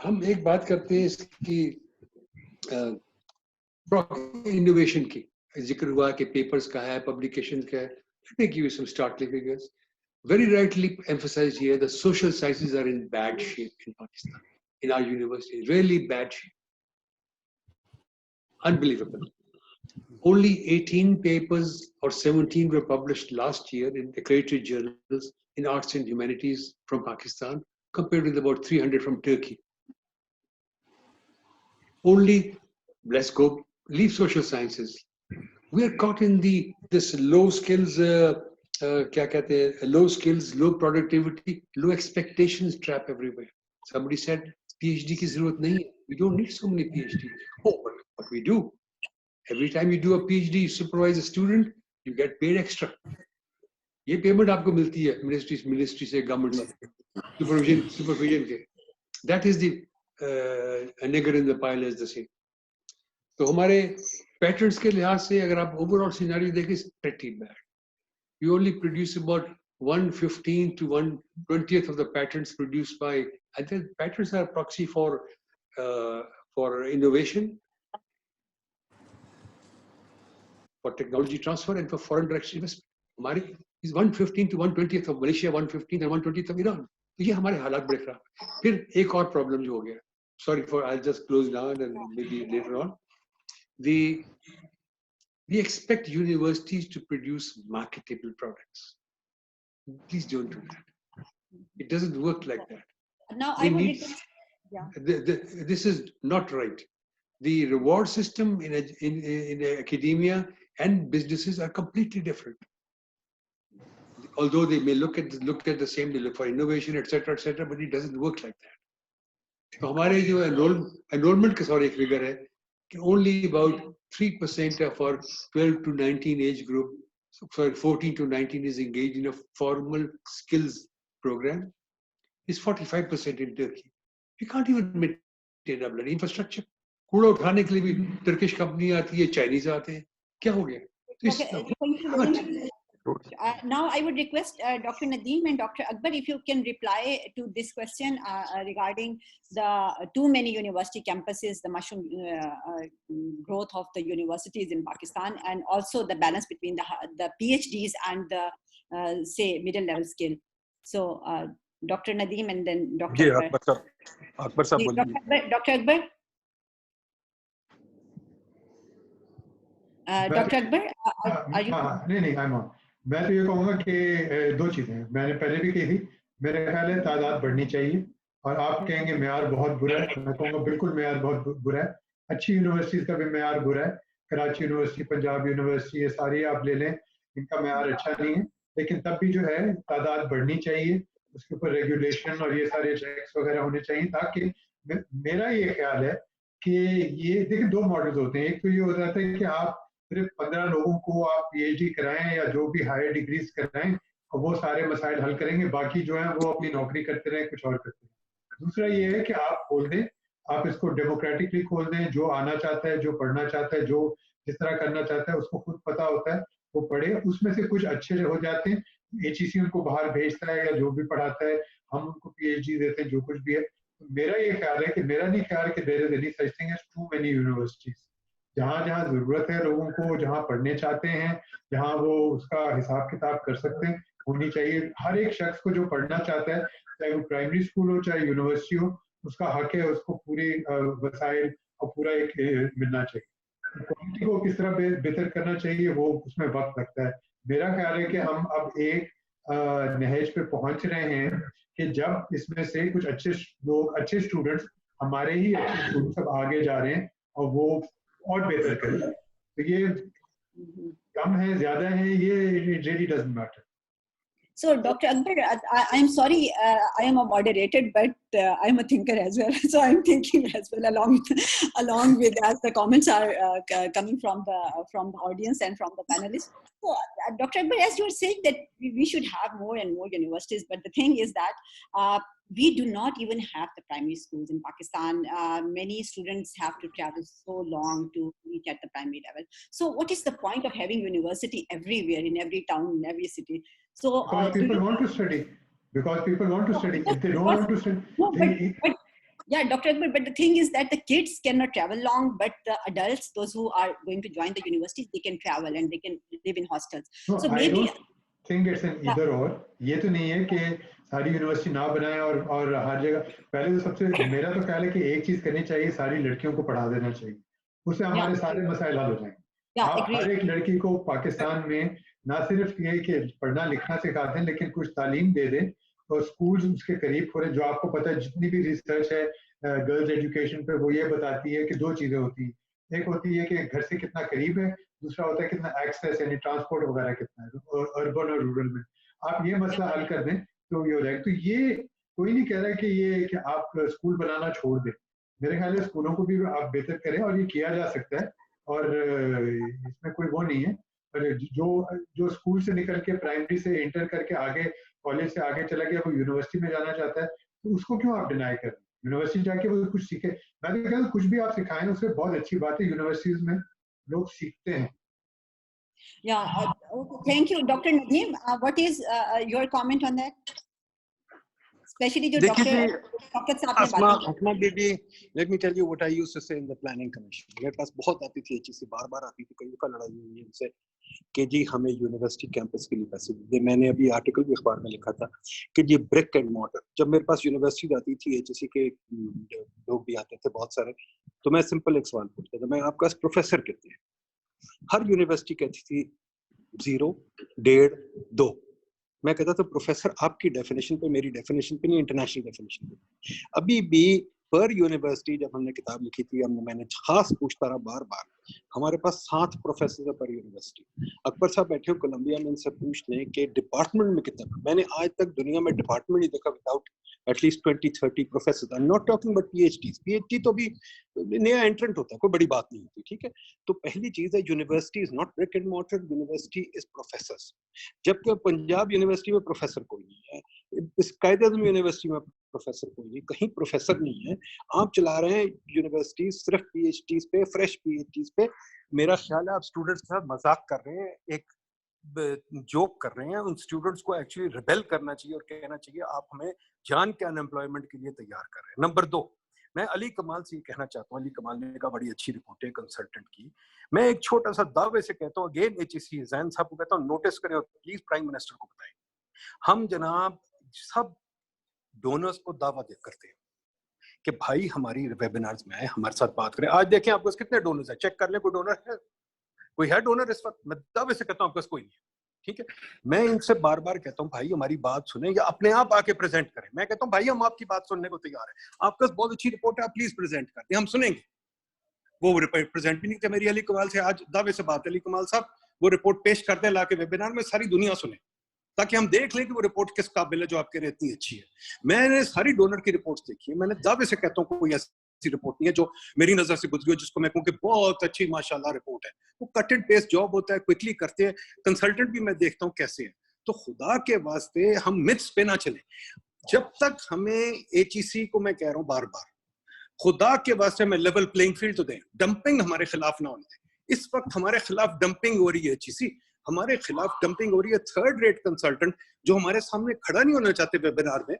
हम एक बात करते हैं इसकी innovation की, जिक्र हुआ कि papers का है, publications का है. Let me give you some startling figures. Very rightly emphasized here, the social sciences are in bad shape in Pakistan, in our universities, really bad shape. Unbelievable. Only 18 papers or 17 were published last year in accredited journals in arts and humanities from Pakistan, compared with about 300 from Turkey. Only, let's go, leave social sciences. We are caught in this low skills, low skills, low productivity, low expectations trap everywhere. Somebody said, PhD ki zarurat nahi hai. We don't need so many PhD. Oh, but what we do, every time you do a PhD, you supervise a student, you get paid extra. ये payment आपको मिलती है ministry से, government से, supervision के. That is the nigger in the pile, as they say. तो हमारे patterns के लिहाज से अगर आप overall scenario देखें, it's pretty bad. You only produce about 1/15 to 1/20th of the patents produced by. I think patents are a proxy for innovation, for technology transfer, and for foreign direct investment. हमारी is 1/15 to 1/20th of Malaysia, 1/15 and 1/20th of Iran. तो ये हमारे हालात बड़े खराब. फिर एक और problem जो हो गया. Sorry for, I'll just close now and maybe later on. We expect universities to produce marketable products. Please don't do that. It doesn't work like that. Now, I would this is not right. The reward system in academia and businesses are completely different. Although they may look at the same, they look for innovation, etc., but it doesn't work like that. So हमारे जो enrollment का sorry figure है कि only about 3% of our 12 to 19 age group, sorry, 14 to 19 is engaged in a formal skills program. is 45% in Turkey. We can't even maintain a bloody infrastructure. کوڑا اٹھانے کے لیے بھی ترکش کمپنی آتی ہے, چائنیز آتے ہیں, کیا ہو گیا؟ Now I would request Dr. Nadeem and Dr. Akbar if you can reply to this question regarding the too many university campuses, the mushroom growth of the universities in Pakistan, and also the balance between the PhDs and the say middle level skill. So Dr. Nadeem and then Dr. Akbar. Akbar sahab boliye. Dr. Akbar. Dr. Akbar, are you? نہیں I'm on. میں تو یہ کہوں گا کہ دو چیزیں ہیں, میں نے پہلے بھی کہی تھی, میرے خیال ہے تعداد بڑھنی چاہیے, اور آپ کہیں گے معیار بہت برا ہے, میں کہوں گا بالکل معیار بہت برا ہے. اچھی یونیورسٹیز کا بھی معیار برا ہے, کراچی یونیورسٹی, پنجاب یونیورسٹی, یہ ساری آپ لے لیں, ان کا معیار اچھا نہیں ہے, لیکن تب بھی جو ہے تعداد بڑھنی چاہیے, اس کے اوپر ریگولیشن اور یہ سارے چیکس وغیرہ ہونے چاہیے, تاکہ میرا یہ خیال ہے کہ یہ دیکھیں دو ماڈلز ہوتے ہیں. ایک تو یہ ہو جاتا ہے کہ آپ صرف 15 لوگوں کو آپ پی ایچ ڈی کرائیں یا جو بھی ہائر ڈگریز کرائیں اور وہ سارے مسائل حل کریں گے, باقی جو ہیں وہ اپنی نوکری کرتے رہیں, کچھ اور کرتے رہیں. دوسرا یہ ہے کہ آپ کھول دیں, آپ اس کو ڈیموکریٹکلی کھول دیں, جو آنا چاہتا ہے, جو پڑھنا چاہتا ہے, جو جس طرح کرنا چاہتا ہے, اس کو خود پتا ہوتا ہے, وہ پڑھے. اس میں سے کچھ اچھے ہو جاتے ہیں, ایچ ای سی ان کو باہر بھیجتا ہے یا جو بھی پڑھاتا ہے, ہم ان کو پی ایچ ڈی دیتے ہیں, جو کچھ بھی ہے. میرا یہ خیال ہے کہ میرا نہیں خیال کہ there is any such thing as too many universities. جہاں جہاں ضرورت ہے لوگوں کو, جہاں پڑھنے چاہتے ہیں, جہاں وہ اس کا حساب کتاب کر سکتے ہیں, ہونی چاہیے. ہر ایک شخص کو جو پڑھنا چاہتا ہے, چاہے وہ پرائمری اسکول ہو چاہے یونیورسٹی ہو, اس کا حق ہے, اس کو پوری وسائل اور پورا ایک ملنا چاہیے. کوالٹی کو کس طرح بہتر کرنا چاہیے وہ اس میں وقت لگتا ہے. میرا خیال ہے کہ ہم اب ایک نہج پہ پہنچ رہے ہیں کہ جب اس میں سے کچھ اچھے لوگ, اچھے اسٹوڈنٹس, ہمارے ہی اچھے اسٹوڈنٹس اب آگے جا رہے ہیں اور وہ اور بہتر کریں. تو یہ کم ہے زیادہ ہے, یہ it really doesn't matter. So, Dr. Akbar, I'm sorry, I am a moderator, but I'm a thinker as well. So I'm thinking as well along with as the comments are coming from the audience and from the panelists. So, Dr. Akbar, as you were saying that we should have more and more universities, but the thing is that we do not even have the primary schools in Pakistan. Many students have to travel so long to reach at the primary level. So what is the point of having university everywhere, in every town, in every city? So because people want to study. Because people want to study. If they don't want to study. No, but yeah, Dr. Akbar, but the thing is that the kids cannot travel long, but the adults, those who are going to join the universities, they can travel and they can live in hostels. No, so maybe I don't think it's an either or. یہ تو نہیں ہے کہ ساری university نہ بنائیں اور ہر جگہ. پہلے تو سب سے میرا تو خیال ہے کہ ایک چیز کرنی چاہیے, ساری لڑکیوں کو پڑھا دینا چاہیے, اس سے ہمارے سارے مسائل حل ہو جائیں گے. آپ ہر ایک لڑکی کو پاکستان میں نہ صرف یہ کہ پڑھنا لکھنا سکھاتے ہیں, لیکن کچھ تعلیم دے دیں اور اسکولز اس کے قریب کھولیں. جو آپ کو پتہ ہے جتنی بھی ریسرچ ہے گرلز ایجوکیشن پہ, وہ یہ بتاتی ہے کہ دو چیزیں ہوتی ہیں. ایک ہوتی ہے کہ گھر سے کتنا قریب ہے, دوسرا ہوتا ہے کتنا ایکسیس یعنی ٹرانسپورٹ وغیرہ کتنا ہے اربن اور رورل میں. آپ یہ مسئلہ حل کر دیں تو یہ ہو جائے گا. تو یہ کوئی نہیں کہہ رہا کہ یہ کہ آپ اسکول بنانا چھوڑ دیں. میرے خیال ہے اسکولوں کو بھی آپ بہتر کریں اور یہ کیا جا سکتا ہے, اور اس میں کوئی وہ نہیں ہے. جو اسکول سے نکل کے پرائمری سے انٹر کر کے آگے کالج سے آگے چلا گیا, وہ یونیورسٹی میں جانا چاہتا ہے, تو اس کو کیوں آپ ڈینائی کریں؟ یونیورسٹی جا کے وہ کچھ سیکھے. میں تو کہتا ہوں کچھ بھی آپ سکھائیں اس سے بہت اچھی بات ہے, یونیورسٹیز میں لوگ سیکھتے ہیں. Yeah, thank you, Dr. Nadeem. What is your comment on that? Especially the Dr. Asma Bibi, let me tell you what I used to say in the planning commission. میرے پاس بہت آتی تھی چیز سے, بار بار آتی تھی, کئی دفعہ لڑائی ہوئی ان سے کہ جی ہمیں یونیورسٹی کیمپس کے لیے پیسے دے. میں نے ابھی آرٹیکل بھی اخبار میں لکھا تھا کہ یہ برک اینڈ مارٹر. جب میرے پاس یونیورسٹی آتی تھی, ایچ ایس سی کے لوگ بھی آتے تھے بہت سارے, تو میں سمپل ایک سوال پوچھتا تھا, میں آپ کا پروفیسر کہتے ہیں. ہر یونیورسٹی کہتی تھی 0, 1.5, 2. میں کہتا تھا پروفیسر آپ کی ڈیفینیشن پہ, میری ڈیفینیشن پہ نہیں, انٹرنیشنل ڈیفینیشن پہ. ابھی بھی پر یونیورسٹی جب ہم نے کتاب لکھی تھی, میں نے خاص پوچھتا رہا بار بار, ہمارے پاس 7 پروفیسر پر یونیورسٹی. اکبر صاحب بیٹھے ہو کولمبیا میں, ان سے پوچھ لیں کہ ڈپارٹمنٹ میں کتنا. میں نے آج تک دنیا میں ڈپارٹمنٹ نہیں دیکھا without at least 20-30 professors. I'm not talking about PhDs. PhD तो भी नया entrant होता है, कोई बड़ी बात नहीं होती, ठीक है. तो पहली चीज है, university is not brick and mortar, university is professors. जबकि पंजाब यूनिवर्सिटी में प्रोफेसर कोई नहीं है, इस कायदे-ए-आज़म यूनिवर्सिटी में प्रोफेसर कोई नहीं, कहीं प्रोफेसर नहीं है. आप चला रहे हैं यूनिवर्सिटी सिर्फ PhDs पे, फ्रेश PhDs पे. मेरा ख्याल है आप स्टूडेंट्स के साथ मजाक कर रहे हैं, एक जोक कर रहे हैं. उन स्टूडेंट्स को एक्चुअली रिबेल करना चाहिए और कहना चाहिए आप हमें जान के अनएम्प्लॉयमेंट के लिए तैयार कर रहे हैं. नंबर 2, मैं अली कमाल से ये कहना चाहता हूँ, अली कमाल ने कहा बड़ी अच्छी रिपोर्ट है कंसल्टेंट की. मैं एक छोटा सा दावे से कहता हूँ, अगेन HEC जैन साहब को कहता हूँ, नोटिस करें और प्लीज प्राइम मिनिस्टर को बताएं. हम जनाब सब डोनर्स को दावा दे करते हैं कि भाई हमारी वेबिनार्स में आए, हमारे साथ बात करें. आज देखें आपके पास कितने डोनर्स हैं, चेक कर लें. कोई डोनर है, कोई है डोनर इस वक्त? मैं दावे से कहता हूँ आपके पास कोई नहीं है, ठीक है. मैं इनसे बार बार कहता हूँ भाई हमारी बात सुने या अपने आप आके प्रेजेंट करें. मैं कहता हूँ भाई हम आपकी बात सुनने को तैयार है, आपके पास बहुत अच्छी रिपोर्ट है, आप प्लीज प्रेजेंट करते हैं, हम सुनेंगे. वो प्रेजेंट भी नहीं किया. मेरी अली कमाल से आज दावे से बात है, अली कमाल साहब वो रिपोर्ट पेश करते हैं लाके वेबिनार में, सारी दुनिया सुने, ताकि हम देख लें कि वो रिपोर्ट किस काबिल है जो आपके लिए इतनी अच्छी है. मैंने सारी डोनर की रिपोर्ट्स देखी है, मैंने दावे से कहता हूँ कोई ऐसी रिपोर्ट नहीं है जो मेरी नजर से गुजरी हो जिसको मैं कहूँ कि बहुत अच्छी माशाल्लाह रिपोर्ट है. वो कट एंड पेस्ट जॉब होता है, क्विकली करते हैं. कंसल्टेंट भी मैं देखता हूँ कैसे है. तो खुदा के वास्ते हम मिथ्स पे ना चले. जब तक हमें HEC को मैं कह रहा हूँ बार बार, खुदा के वास्ते हमें लेवल प्लेइंग फील्ड तो दें, डंपिंग हमारे खिलाफ ना होने दें. इस वक्त हमारे खिलाफ डंपिंग हो रही है, HEC हमारे खिलाफ डंपिंग हो रही है. थर्ड रेट कंसल्टेंट जो हमारे सामने खड़ा नहीं होना चाहते वेबिनार में,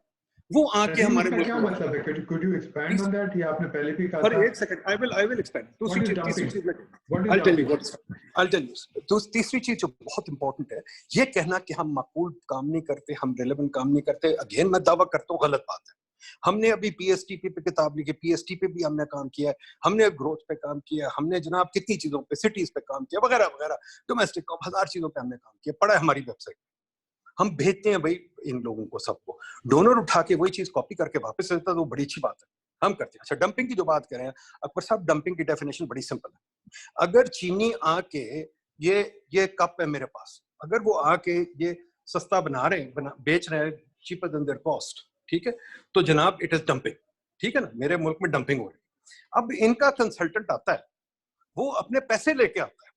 वो आके हमारे मुल्क क्या मतलब है? Could you expand on that? या आपने पहले भी कहा था? एक सेकंड, I will expand. तीसरी चीज I'll tell you. तो तीसरी चीज जो बहुत इंपॉर्टेंट है, ये कहना कि हम माकूल काम नहीं करते, हम रिलेवेंट काम नहीं करते. अगेन मैं दावा करता हूँ गलत बात है. हमने अभी PSTP पे किताब लिखी, PST पे भी हमने काम किया है, हमने ग्रोथ पे काम किया, हमने जनाब कितनी चीजों पे, सिटीज पे काम किया वगैरह वगैरह, डोमेस्टिक 1000 चीजों पे हमने काम किया, पढ़ा है हमारी वेबसाइट. हम भेजते हैं भाई इन लोगों को सबको, डोनर उठा के वही चीज कॉपी करके वापस देता है, तो बड़ी अच्छी बात है, हम करते हैं. अच्छा, डंपिंग की जो बात कर रहे हैं अकबर साहब, डंपिंग की डेफिनेशन बड़ी सिंपल है. अगर चीनी आके ये कप है मेरे पास, अगर वो आके ये सस्ता बना रहे हैं, बेच रहे हैं चीपर देन देयर कॉस्ट, ठीक है, तो जनाब इट इज डंपिंग. ठीक है ना, मेरे मुल्क में डंपिंग हो रही है. अब इनका कंसल्टेंट आता है, वो अपने पैसे लेके आता है,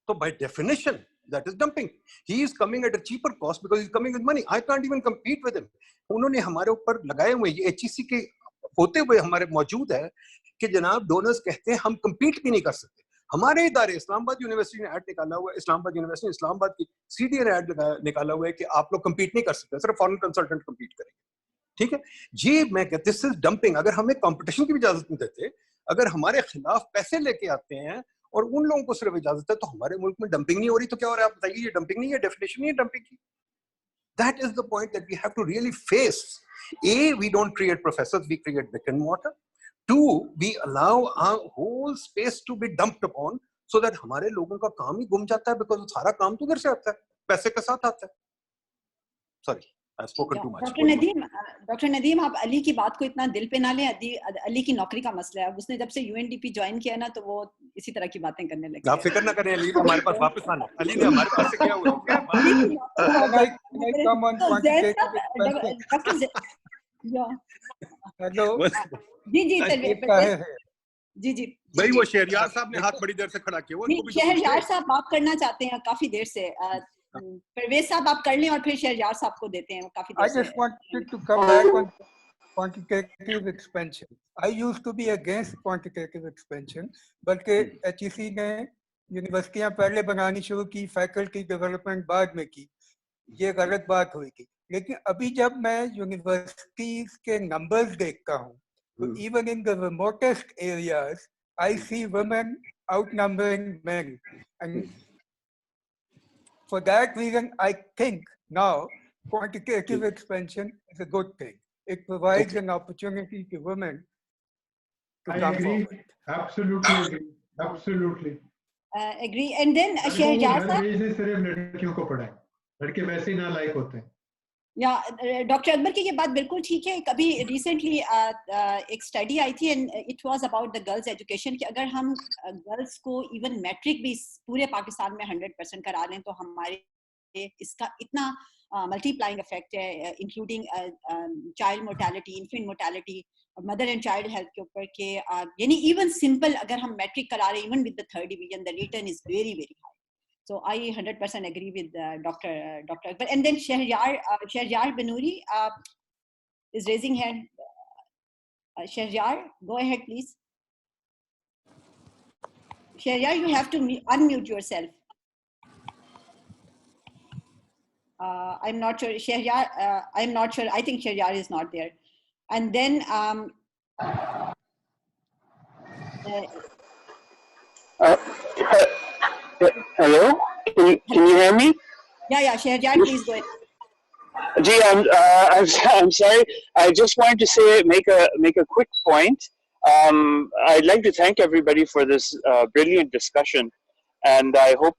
तो by definition that is dumping. He is coming at a cheaper cost because he is coming with money. I can't even compete with him. उन्होंने हमारे ऊपर लगाए हुए, ये HEC के होते हुए हमारे मौजूद है कि जनाब डोनर्स कहते हैं हम compete भी नहीं कर सकते. हमारे इदारे, इस्लामाबाद यूनिवर्सिटी ने ऐड निकाला हुआ है, इस्लामाबाद यूनिवर्सिटी इस्लामाबाद की CDA ने ऐड निकाला हुआ है कि आप लोग compete नहीं कर सकते, सिर्फ फॉरेन कंसल्टेंट compete करेंगे. ठीक है जी, मैं कहता दिस इज डंपिंग. अगर हमें कंपटीशन की भी इजाजत नहीं देते, अगर हमारे खिलाफ पैसे लेके आते हैं और उन लोगों को सिर्फ इजाजत है, तो हमारे मुल्क में डंपिंग नहीं हो रही, तो क्या हो रहा है आप बताइए? ये डंपिंग नहीं है, डेफिनेशन नहीं है डंपिंग की. That is the point that we have to really face. A, we don't create professors, we create brick and mortar. Two, we allow our whole space to be dumped upon so that हमारे लोगों का काम ही गुम जाता है, because सारा काम तो उधर से आता है, पैसे के साथ आता है. Sorry, I've spoken too much. Doctor Nadeem, आप अली की बात को इतना दिल पे ना लें. अली की नौकरी का मसला है. उसने जब से UNDP ज्वाइन किया ना, तो वो इसी तरह की बातें करने लगे. आप फिक्र ना करें, अली ने हमारे पास वापस आना. अली ने हमारे पास से क्या हुआ? जी भाई, वो शहरयार साहब ने हाथ बड़ी देर से खड़ा किया. शहरयार साहब बात करना चाहते हैं काफी देर से. परवेज साहब आप कर लें और फिर शहरयार साहब को देते हैं काफी देर से. I just wanted to come back on quantitative expansion. I used to be against quantitative expansion, बल्कि HEC ने यूनिवर्सिटियां पहले बनानी शुरू की, फैकल्टी डेवलपमेंट बाद में की. ये गलत बात हुई थी. लेकिन अभी जब मैं यूनिवर्सिटीज के नंबर्स देखता हूँ, तो even in the remotest areas, I see women outnumbering men, and for that reason, I think now quantitative expansion is a good thing. It provides an opportunity to women to come forward. Absolutely agree. Absolutely. Agree. And then Shahryar साहब, सिर्फ लड़कियों को पढ़ाएं, लड़के वैसे ही नालायक होते हैं. या डॉक्टर अकबर की ये बात बिल्कुल ठीक है. कभी रिसेंटली एक स्टडी आई थी and it was about the girls education, कि अगर हम गर्ल्स को इवन मैट्रिक भी पूरे पाकिस्तान में 100% करा लें, तो हमारे اس کا اتنا multiplying effect ہے, including child mortality, infant mortality, mother and child health کے اوپر, کہ یعنی even simple اگر ہم میٹرک کرا رہے even with the 3rd division, the return is very very high. So I 100% agree with Dr. Akbar. And then Shahryar Banuri is raising hand. Shahryar, go ahead please. Shahryar, you have to unmute yourself. I'm not sure. Shahryar, I'm not sure. I think Shahryar is not there. And then hello, can you hear me? Yeah, Shahryar, please go ahead. Gee, I'm sorry. I just wanted to say, make a quick point. I'd like to thank everybody for this brilliant discussion, and I hope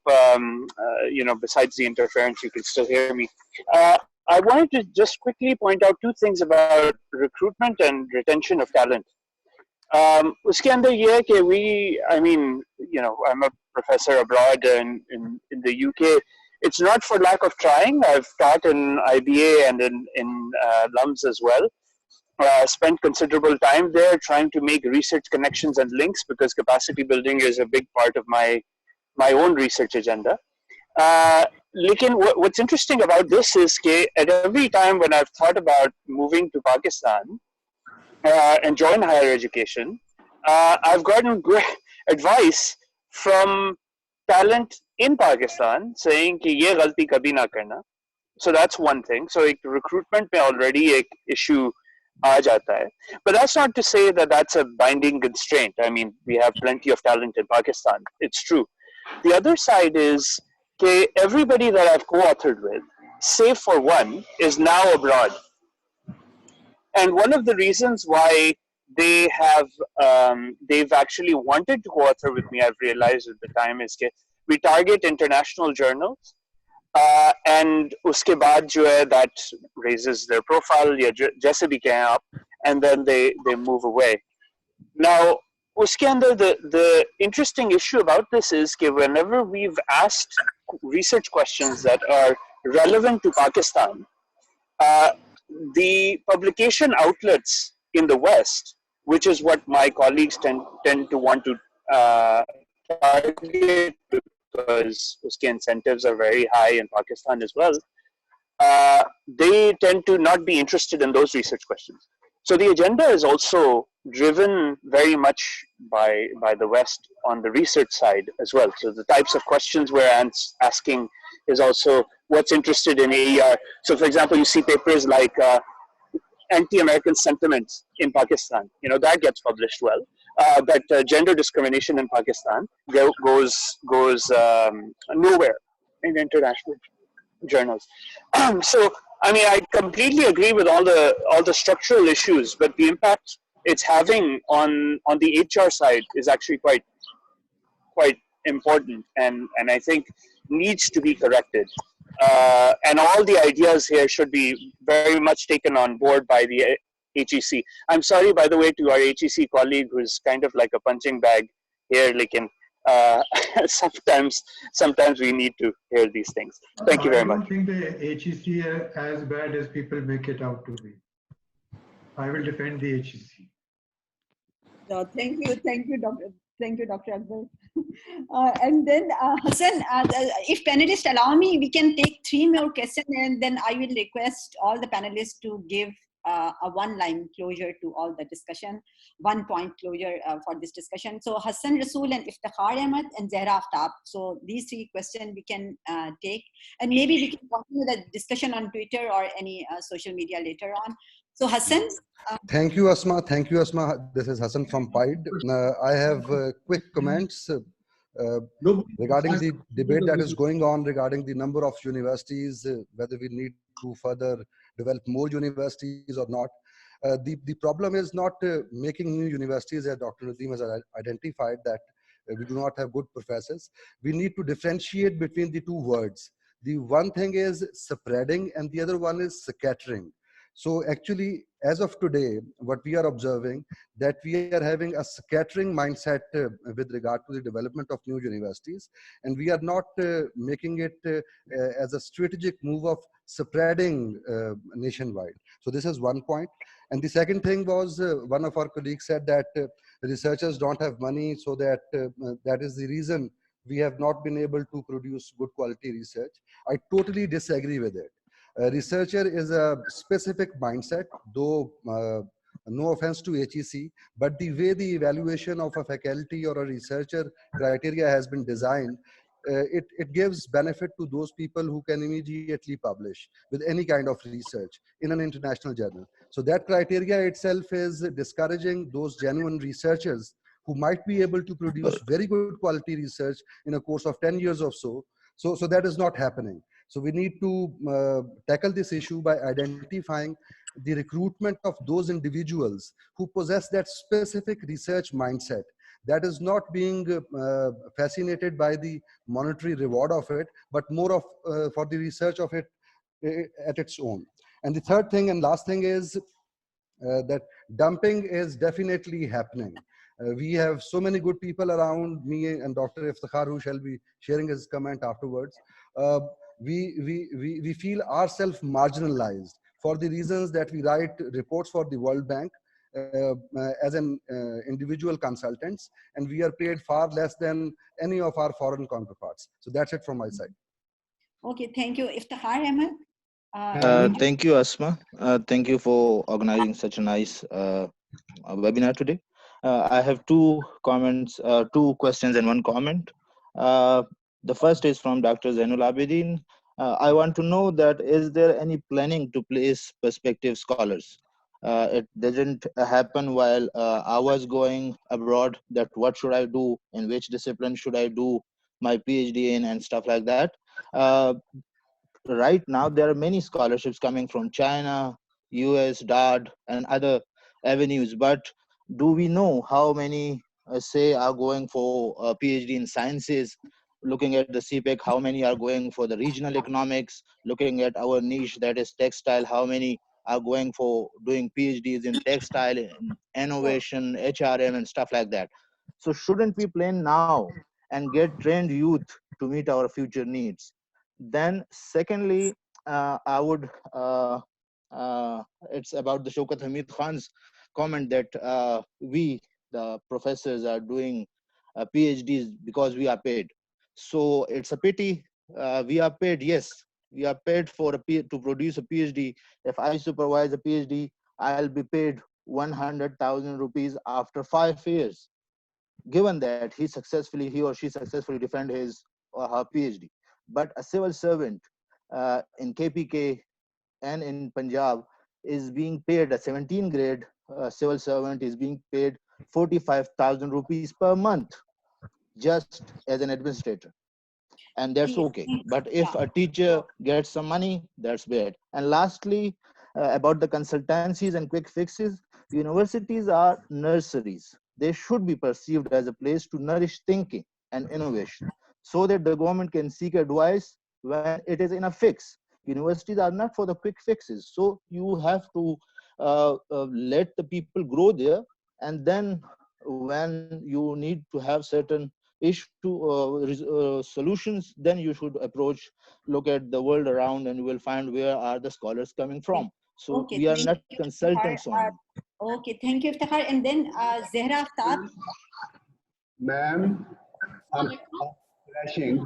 besides the interference, you can still hear me. I wanted to just quickly point out 2 things about recruitment and retention of talent. Uske andar ye hai ki I'm a professor abroad in the UK. It's not for lack of trying. I've taught in IBA and in LUMS as well. Spent considerable time there trying to make research connections and links, because capacity building is a big part of my own research agenda. What's interesting about this is that at every time when I've thought about moving to Pakistan and join higher education, I've gotten great advice from talent in Pakistan saying कि ये गलती कभी ना करना. So that's one thing. So recruitment में already एक issue aa jata hai. But that's not to say that that's a binding constraint. I mean, we have plenty of talent in Pakistan. It's true. The other side is that everybody that I've co-authored with, save for one, is now abroad. And one of the reasons why they've actually wanted to co-author with me, I've realized at the time, is that we target international journals. And uske baad jo hai, that raises their profile, ya jaise bhi kahe aap, and then they move away. Now, uske andar the interesting issue about this is that whenever we've asked research questions that are relevant to Pakistan, the publication outlets in the West, which is what my colleagues tend to want to target, because uske incentives are very high in Pakistan as well, they tend to not be interested in those research questions. So the agenda is also driven very much by the West on the research side as well. So the types of questions we're asking is also what's interested in AER. So for example, you see papers like anti-American sentiments in Pakistan, that gets published well. But gender discrimination in Pakistan goes nowhere in international journals. So I mean, I completely agree with all the structural issues, but the impact it's having on the HR side is actually quite important, and I think needs to be corrected. And all the ideas here should be very much taken on board by the HEC. I'm sorry, by the way, to our HEC colleague who's kind of like a punching bag here, sometimes we need to hear these things. Thank you very much. I don't think the HEC is as bad as people make it out to be. I will defend the HEC. So thank you, Dr. Akbar. And then Hassan, if panelists allow me, we can take 3 more questions, and then I will request all the panelists to give a one-line closure to all the discussion, 1-point closure for this discussion. So Hassan Rasool and Iftikhar Ahmed and Zahra Aftab. So these 3 questions we can take, and maybe we can continue the discussion on Twitter or any social media later on. So Hassan. Thank you, Asma. This is Hassan from PIDE. I have quick comments regarding the debate that is going on regarding the number of universities, whether we need to further develop more universities or not. The problem is not making new universities, as Dr. Nadeem has identified, that we do not have good professors. We need to differentiate between the 2 words. The one thing is spreading and the other one is scattering. So actually, as of today, what we are observing, that we are having a scattering mindset with regard to the development of new universities, and we are not making it as a strategic move of spreading nationwide. So this is one point. And the second thing was, one of our colleagues said that researchers don't have money, so that that is the reason we have not been able to produce good quality research. I totally disagree with it. A researcher is a specific mindset, though no offense to HEC, but the way the evaluation of a faculty or a researcher criteria has been designed, it gives benefit to those people who can immediately publish with any kind of research in an international journal. So that criteria itself is discouraging those genuine researchers who might be able to produce very good quality research in a course of 10 years or so. So that is not happening. So we need to tackle this issue by identifying the recruitment of those individuals who possess that specific research mindset that is not being fascinated by the monetary reward of it, but more of for the research of it at its own. And the third thing and last thing is that dumping is definitely happening. We have so many good people around me and Dr. Iftikhar, who shall be sharing his comment afterwards. We feel ourselves marginalized for the reasons that we write reports for the World Bank as an individual consultants, and we are paid far less than any of our foreign counterparts. So that's it from my side. Okay, thank you. Iftikhar Ahmed. Thank you, Asma. Thank you for organizing such a nice webinar today. I have two comments, two questions and one comment. The first is from Dr. Zainul Abidin. I want to know that is there any planning to place prospective scholars? It didn't happen while I was going abroad, that what should I do, in which discipline should I do my PhD in and stuff like that. Right now, there are many scholarships coming from China, US, DARD, and other avenues, but do we know how many, say, are going for a PhD in sciences? Looking at the CPEC, how many are going for the regional economics? Looking at our niche, that is textile, how many are going for doing PhDs in textile, in innovation, HRM, and stuff like that? So shouldn't we plan now and get trained youth to meet our future needs? Then secondly, I would, it's about the Shaukat Hamid Khan's comment that we, the professors, are doing PhDs because we are paid. So it's a pity. We are paid, yes, we are paid for to produce a PhD. If I supervise a PhD, I'll be paid 100,000 rupees after 5 years, given that he or she successfully defend his or her PhD. But a civil servant in KPK and in Punjab is being paid, a 17 grade civil servant is being paid 45,000 rupees per month just as an administrator. And that's okay. But if a teacher gets some money, that's bad. And lastly, about the consultancies and quick fixes, universities are nurseries. They should be perceived as a place to nourish thinking and innovation, so that the government can seek advice when it is in a fix. Universities are not for the quick fixes. So you have to let the people grow there. And then when you need to have certain solutions, then you should look at the world around, and you will find where are the scholars coming from. So okay, we are not consultants only. Okay, thank you, Iftikhar. And then Zehra Aftab. Ma'am, I'm flashing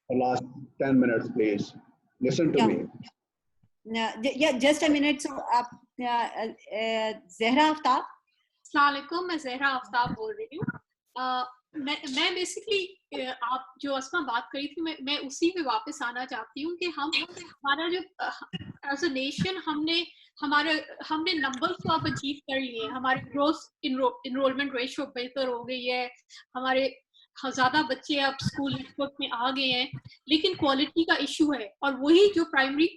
for last 10 minutes, please. Listen to me. Yeah, just a minute. So, Zehra Aftab. अस्सलामुअलैकुम, मैं ज़हरा आफ्ताब बोल रही हूँ। मैं basically आप जो अस्मा बात करी थी, मैं उसी पे वापस आना चाहती हूँ कि हमारा जो एज अ नेशन हमने नंबर्स तो आप अचीव कर लिए, हमारे ग्रोथ इनरोलमेंट रेशियो बेहतर हो गई है, हमारे ज़्यादा बच्चे अब स्कूल नेटवर्क में आ गए हैं, लेकिन क्वालिटी का इशू है। और वही जो प्राइमरी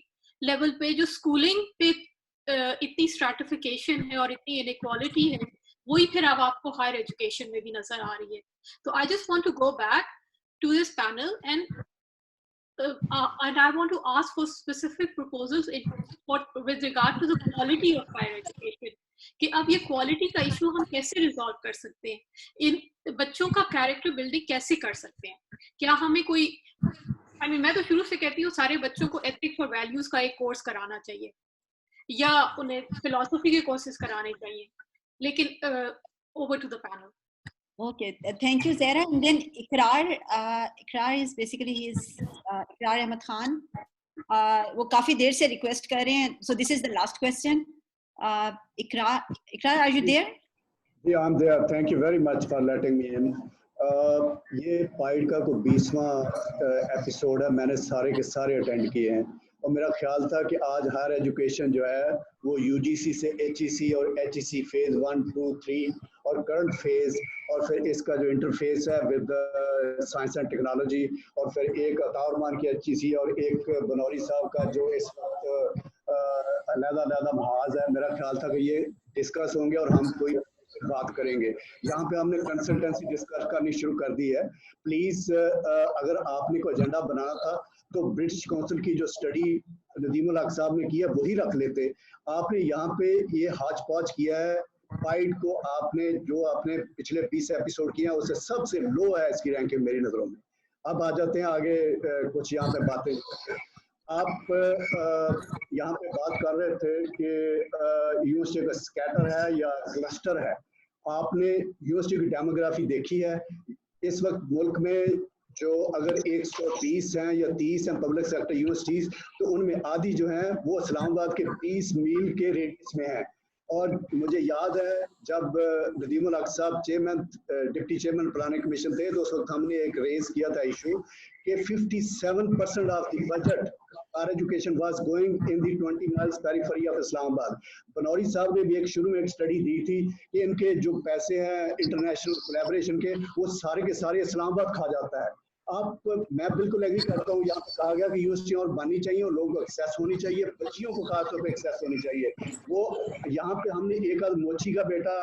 लेवल पे जो स्कूलिंग पे इतनी स्ट्रैटिफिकेशन है और इतनी इनइक्वालिटी है, वही फिर अब आपको हायर एजुकेशन में भी नजर आ रही है। तो I just want to go back to this panel and and I want to ask for specific proposals with regard to the quality of higher education. कि अब ये क्वालिटी का इशू हम कैसे रिजॉल्व कर सकते हैं, इन बच्चों का कैरेक्टर बिल्डिंग कैसे कर सकते हैं. क्या हमें कोई मैं तो शुरू से कहती हूँ सारे बच्चों को एथिक्स और वैल्यूज का एक कोर्स कराना चाहिए या उन्हें फिलॉसफी के कोर्सेज कराने चाहिए. लेकिन over to the panel. Okay, thank you, Zahra. And then Ikrar is basically Ikrar Ahmed Khan. वो काफी देर से request कर रहे हैं. So this is the last question. Ikrar, are you there? Yeah, I'm there. Thank you very much for letting me in. ये pied का कोई 20वां episode है, मैंने सारे के सारे अटेंड किए हैं और मेरा ख्याल था कि आज हायर एजुकेशन जो है वो यूजीसी से एचईसी और एचईसी फेज 1, 2, 3 और करंट फेज और फिर इसका जो इंटरफेस है विद साइंस एंड टेक्नोलॉजी और फिर एक अताउरमान की एचईसी और एक बनौरी साहब का जो इस वक्त अलग-अलग महाज है, मेरा ख्याल था कि ये डिस्कस होंगे और हम कोई बात करेंगे. यहाँ पे हमने कंसल्टेंसी डिस्कस करनी शुरू कर दी है. प्लीज अगर आपने कोई एजेंडा बनाना था तो ब्रिटिश काउंसिल की जो स्टडी नदीम उल हक साहब ने की है वही रख लेते. आपने यहाँ पे ये हाच पौच किया है. पाइड को आपने जो आपने पिछले 20 एपिसोड किए हैं उससे सबसे लो है इसकी रैंकिंग मेरी नजरों में. अब आ जाते हैं आगे कुछ यहाँ पे बातें. आप यहाँ पे बात कर रहे थे कि यूनिवर्सिटी का स्कैटर है या क्लस्टर है. आपने यूनिवर्सिटी की डेमोग्राफी देखी है. इस वक्त मुल्क में जो अगर 120 हैं या 30 हैं पब्लिक सेक्टर यूनिवर्सिटीज तो उनमें आधी जो हैं वो इस्लामाबाद के 20 मील के रेडियस में है. और मुझे याद है जब नदीम उल हक साहब डिप्टी चेयरमैन प्लानिंग कमीशन थे तो उस वक्त हमने एक रेज किया था इशू कि 57% of the budget higher education was going in the 20 miles periphery of Islamabad. बनौरी साहब ने भी एक शुरू में एक स्टडी दी थी कि इनके जो पैसे हैं इंटरनेशनल कोलैबोरेशन के वो सारे के सारे इस्लामाबाद खा जाता है. मैं बिल्कुल एग्री करता हूँ. यहाँ पे कहा गया कि यूनिवर्सिटी और बननी चाहिए और लोगों को एक्सेस होनी चाहिए, बच्चियों को खासतौर पर एक्सेस होनी चाहिए. वो यहाँ पे हमने एक आध मोची का बेटा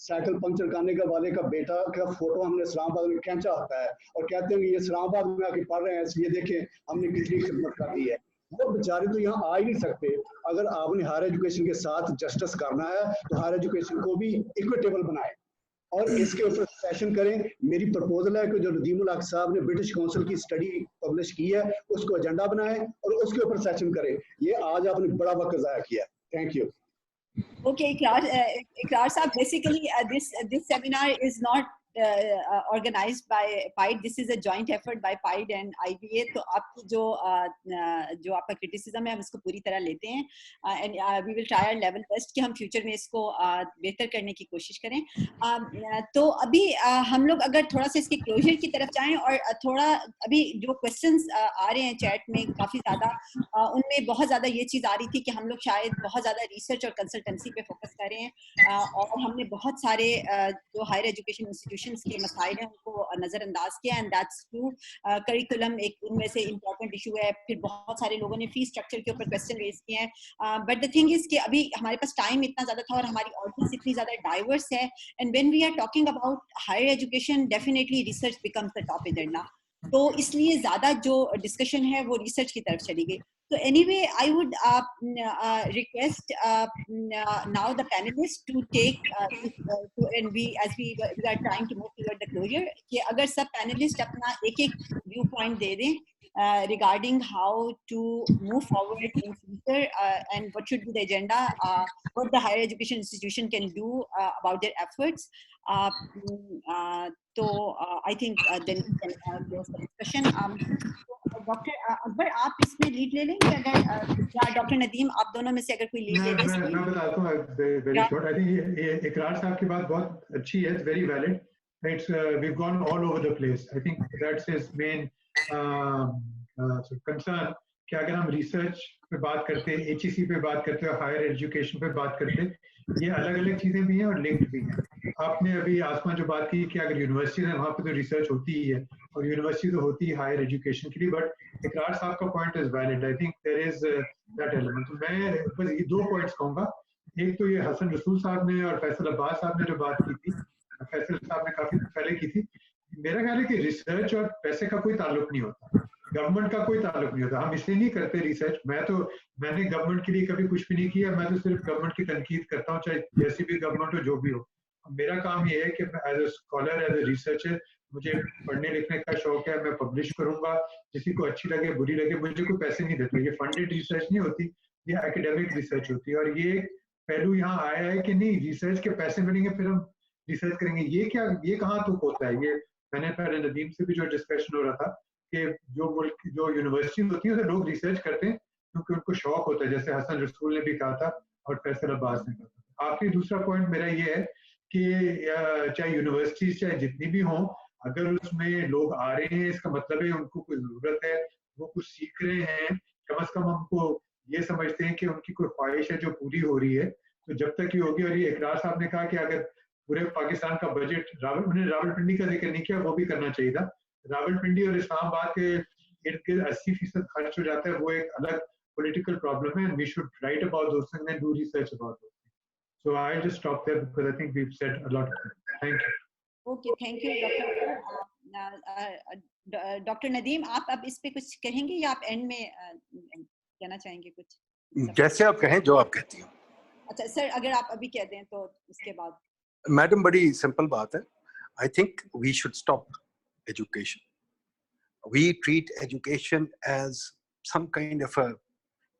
साइकिल पंक्चर करने का वाले का बेटा का फोटो हमने इस्लामाबाद में खींचा होता है और कहते हैं कि ये इस्लामाबाद में आके पढ़ रहे हैं इसलिए देखें हमने कितनी खिदमत कर दी है. वो बेचारे तो यहाँ आ ही नहीं सकते. अगर आपने हायर एजुकेशन के साथ जस्टिस करना है तो हायर एजुकेशन को भी इक्विटेबल बनाए और इसके ऊपर सेशन करें. मेरी प्रपोजल है कि जो नदीम उल हक साहब ने ब्रिटिश काउंसिल की स्टडी पब्लिश की है उसको एजेंडा बनाए और उसके ऊपर सेशन करें. ये आज आपने बड़ा वक्त ज़ाया किया. Thank you. Okay, Ikrar Saab, basically this seminar is not organized by PIDE. This is a joint effort by PIDE and IBA. तो आपकी जो आपका criticism है हम इसको पूरी तरह लेते हैं and we will try our level best कि हम future में इसको बेहतर करने की कोशिश करें. तो अभी हम लोग अगर थोड़ा सा इसके closure की तरफ जाएं और थोड़ा अभी जो questions आ रहे हैं chat में काफ़ी ज़्यादा उनमें बहुत ज़्यादा ये चीज़ आ रही थी कि हम लोग शायद बहुत ज़्यादा research और consultancy पे focus कर रहे हैं और हमने बहुत सारे जो higher education institutions के मसाइल हैं उनको नजरअंदाज किया एंड दैट्स ट्रू. करिकुलम एक उनमें से इम्पोर्टेंट इशू है. फिर बहुत सारे लोगों ने फीस स्ट्रक्चर के ऊपर क्वेश्चन रेज किए हैं. बट द थिंग इज कि अभी हमारे पास टाइम इतना ज्यादा था और हमारी ऑडियंस इतनी ज्यादा डाइवर्स है and when we are talking about higher education definitely research becomes the top agenda. तो इसलिए ज्यादा जो डिस्कशन है वो रिसर्च की तरफ चली गई. So anyway, I would request now the panelists to take and as we are trying to move toward the closure, कि अगर सब panelists अपना एक viewpoint दे दें regarding how to move forward in future and what should be the agenda, what the higher education institution can do about their efforts. So I think then we can close the discussion. Doctor Akbar आप इसमें lead ले लेंगे अगर या doctor Nadeem आप दोनों में से अगर कोई लीड ले ले. मैं बताता हूँ वेरी शॉर्ट. आई थिंक इकरार साहब की बात बहुत अच्छी है. It's very valid. It's we gone all over the place. I think that's his main concern कि अगर हम रिसर्च पे बात करते हैं, एचईसी पे बात करते हैं, हायर एजुकेशन पे बात करते हैं, ये अलग अलग चीजें भी हैं और लिंक्ड भी हैं. आपने अभी आसमान जो बात की कि अगर यूनिवर्सिटी है वहाँ पे तो रिसर्च होती ही है और यूनिवर्सिटी तो होती है हायर एजुकेशन के लिए. बट इकरार साहब का point is valid. I think there is that element. तो मैं बस ये 2 पॉइंट्स कहूँगा. एक तो ये हसन रसूल साहब ने और फैसल अब्बास साहब ने जो बात की थी, फैसल साहब ने काफी पहले की थी. मेरा ख्याल है कि रिसर्च और पैसे का कोई ताल्लुक नहीं होता. गवर्नमेंट का कोई ताल्लुक नहीं होता. हम इसलिए नहीं करते रिसर्च. मैंने गवर्नमेंट के लिए कभी कुछ भी नहीं किया. मैं तो सिर्फ गवर्नमेंट की तनकीद करता हूँ, चाहे जैसी भी गवर्नमेंट हो, जो भी हो. मेरा काम ये है कि as a scholar, as a researcher, मुझे पढ़ने लिखने का शौक है. मैं पब्लिश करूंगा, किसी को अच्छी लगे बुरी लगे, मुझे कोई पैसे नहीं देते. ये फंडेड रिसर्च नहीं होती, ये एकेडमिक रिसर्च होती है. और ये पहलू यहाँ आया है कि नहीं, रिसर्च के पैसे मिलेंगे फिर हम रिसर्च करेंगे. ये कहाँ तुक होता है. ये मैंने पहले नदीम से भी जो डिस्कशन हो रहा था कि जो यूनिवर्सिटी होती है, लोग रिसर्च करते हैं क्योंकि उनको शौक होता है, जैसे हसन रसूल ने भी कहा था और फैसल अब्बास ने कहा था. आखिरी दूसरा पॉइंट मेरा ये है कि चाहे यूनिवर्सिटीज चाहे जितनी भी हों, अगर उसमें लोग आ रहे हैं, इसका मतलब है उनको कोई जरूरत है, वो कुछ सीख रहे हैं, कम से कम हमको ये समझते हैं कि उनकी कोई ख्वाहिश है जो पूरी हो रही है. तो जब तक ये होगी. और ये इकरार साहब ने कहा कि अगर पूरे पाकिस्तान का बजट, उन्हें रावलपिंडी का जिक्र नहीं किया, वो भी करना चाहिए था. रावलपिंडी और इस्लामाबाद के इर्द गिर्द 80% खर्च हो जाता है, वो एक अलग पॉलिटिकल प्रॉब्लम है. We should write about those things and do research about those things. So I'll just stop there because I think we've said a lot of things. Thank you. Okay, thank you, Doctor. Dr. Nadeem, आप अब इस पे कुछ कहेंगे या आप and में कहना चाहेंगे कुछ? जैसे आप कहें, जो आप कहती हो. अच्छा सर, अगर आप अभी कह दें तो उसके बाद. मैडम, बड़ी सिंपल बात है. I think we should stop education. We treat education as some kind of a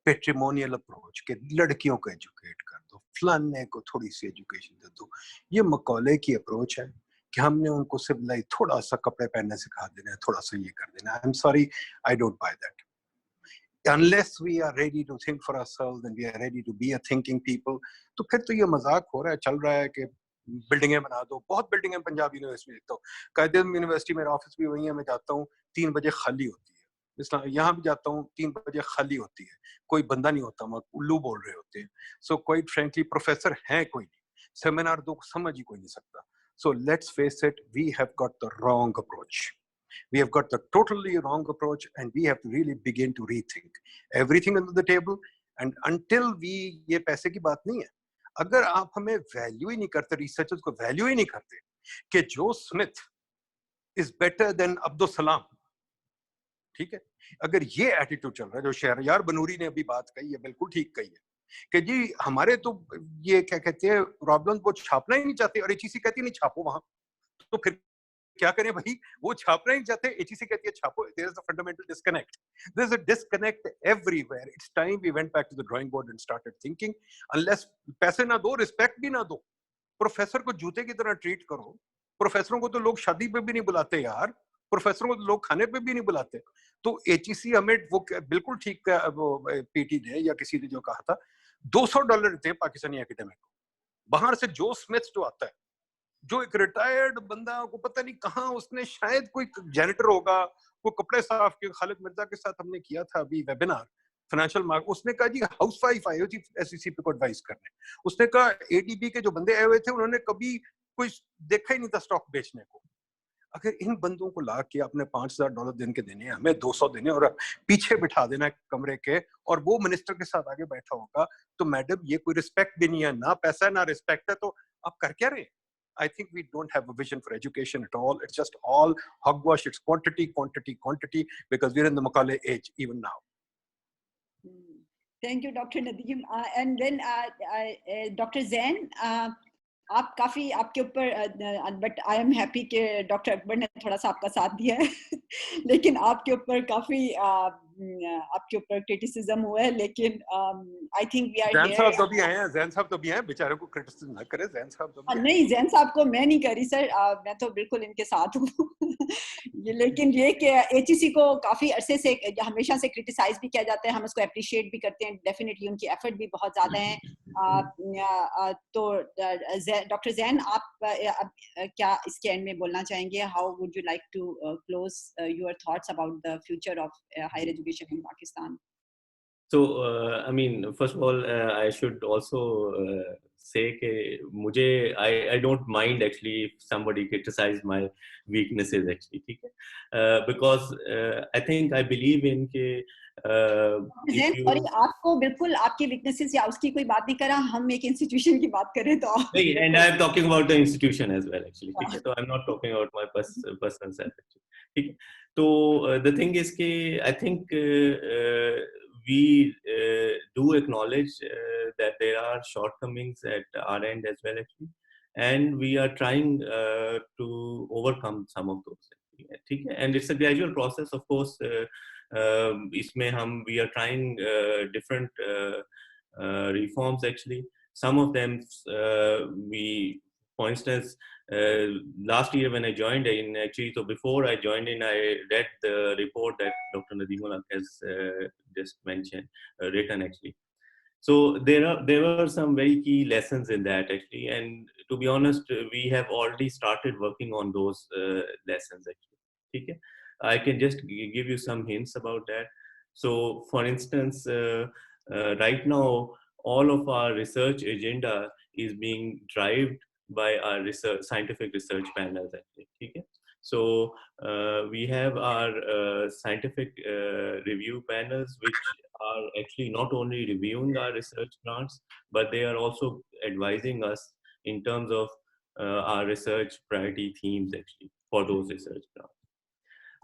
patrimonial approach कि लड़कियों को एजुकेट कर दो, फलाने को थोड़ी सी एजुकेशन दे दो. ये मकौले की अप्रोच है कि हमने उनको सिर्फ थोड़ा सा कपड़े पहनने सिखा देना है, थोड़ा सा ये कर देना है. I am sorry, I don't by that. Unless we are ready to think for ourselves and we are ready to be a thinking people, तो फिर तो ये मजाक हो रहा है, चल रहा है कि बिल्डिंगें बना दो. बहुत बिल्डिंगें पंजाब यूनिवर्सिटी में देखता हूँ. कायदे यूनिवर्सिटी मेरा ऑफिस भी वही है. मैं जाता हूँ 3 बजे खाली होती है. यहाँ भी जाता हूँ 3 बजे खाली होती है. कोई बंदा नहीं होता, वहाँ उल्लू बोल रहे होते हैं. सो क्वाइट फ्रेंकली प्रोफेसर हैं कोई नहीं, सेमिनार दो समझ ही कोई नहीं सकता. So let's face it, we have got the wrong approach. We have got the totally wrong approach and we have to really begin to rethink everything on the table. And until we, ये पैसे की बात नहीं है. अगर आप हमें value ही नहीं करते, रिसर्चर्स को वैल्यू ही नहीं करते कि जो Smith is better than Abdul Salam, ठीक है, अगर ये एटीट्यूड चल रहा है, जो शहरयार बनूरी ने अभी बात कही है, बिल्कुल ठीक कही है कि जी हमारे तो ये क्या कहते हैं प्रॉब्लम वो छापना ही नहीं चाहते. और एचईसी कहती है नहीं छापो वहां, तो फिर क्या करें भाई? वो छापना ही नहीं चाहते, एचईसी कहती है छापो. There is a fundamental disconnect. There is a disconnect everywhere. It's time we went back to the drawing board and started thinking. Unless पैसे ना दो, रिस्पेक्ट भी ना दो, प्रोफेसर को जूते की तरह ट्रीट करो. प्रोफेसरों को तो लोग शादी पे भी नहीं बुलाते यार, प्रोफेसरों को तो लोग खाने पे भी नहीं बुलाते. तो एचईसी हमें वो बिल्कुल ठीक, वो पीटी ने या किसी ने जो कहा था $200 देते हैं पाकिस्तानी एकेडमिक को. बाहर से जो स्मिथ जो आता है, जो एक रिटायर्ड बंदा को पता नहीं कहाँ, उसने शायद कोई जैनिटर होगा, वो कपड़े साफ किए. खालिद मिर्जा के साथ हमने किया था अभी वेबिनार फाइनेंशियल मार्केट. उसने कहा जी हाउस वाइफ आई हो थी एसईसी पे को एडवाइस करने. उसने कहा एडीबी के जो बंदे आए हुए थे उन्होंने कभी कोई देखा ही नहीं था स्टॉक बेचने को. अगर इन बंदों को ला के अपने $5,000 दिन के देने, हमें 200 देने और पीछे बिठा देना कमरे के, और वो मिनिस्टर के साथ आगे बैठा होगा, तो मैडम ये कोई रिस्पेक्ट भी नहीं है. ना पैसा है ना रिस्पेक्ट है, तो आप कर क्या रहे? I think we don't have a vision for education at all. It's just all hogwash. It's quantity, quantity, quantity, because we're in the Macaulay age even now. Thank you, Dr. Nadeem. And then Dr. Zain, आप काफी आपके ऊपर, but I am happy कि doctor Akbar ने थोड़ा सा आपका साथ दिया है लेकिन आपके ऊपर काफी आपके ऊपर क्रिटिसिज्म हुआ है. लेकिन I think we are Jain साहब तो भी आए हैं, जैन साहब तो भी हैं, बेचारे को क्रिटिसिज्म ना करें. जैन साहब तो भी नहीं, जैन साहब को मैं नहीं करी सर, मैं तो बिल्कुल इनके साथ हूँ लेकिन ये कि एचईसी को काफी अरसे से हमेशा से क्रिटिसाइज भी किया जाता है, हम उसको अप्रिशिएट भी करते हैं. डेफिनेटली उनकी एफर्ट भी बहुत ज्यादा है. तो डॉक्टर जैन, आप क्या इसके एंड में बोलना चाहेंगे? How would you like to close your thoughts about the future of higher education in Pakistan? So, I mean, first of all, I should also say कि मुझे I don't mind actually if somebody criticizes my weaknesses actually, ठीक है, because I think I believe in कि if you sorry, आपको बिल्कुल आपके weaknesses या उसकी कोई बात नहीं करा, हम एक इंस्टीट्यूशन की बात करें तो नहीं, and I am talking about the institution as well actually, ठीक है, तो I'm not talking about my personal self actually, ठीक है, तो the thing is कि I think we do acknowledge that there are shortcomings at our end as well actually, and we are trying to overcome some of those, ठीक है, and it's a gradual process of course. इसमें हम we are trying different reforms actually. Some of them we, for instance, last year when I joined in actually, so before I joined in, I read the report that Dr. Nadeemul Haq has just mentioned, written actually. So there were some very key lessons in that actually, and to be honest, we have already started working on those lessons actually. Okay? I can just give you some hints about that. So, for instance, right now, all of our research agenda is being driven by our scientific research panels actually. Okay? So we have our scientific review panels, which are actually not only reviewing our research grants, but they are also advising us in terms of our research priority themes actually for those research grants.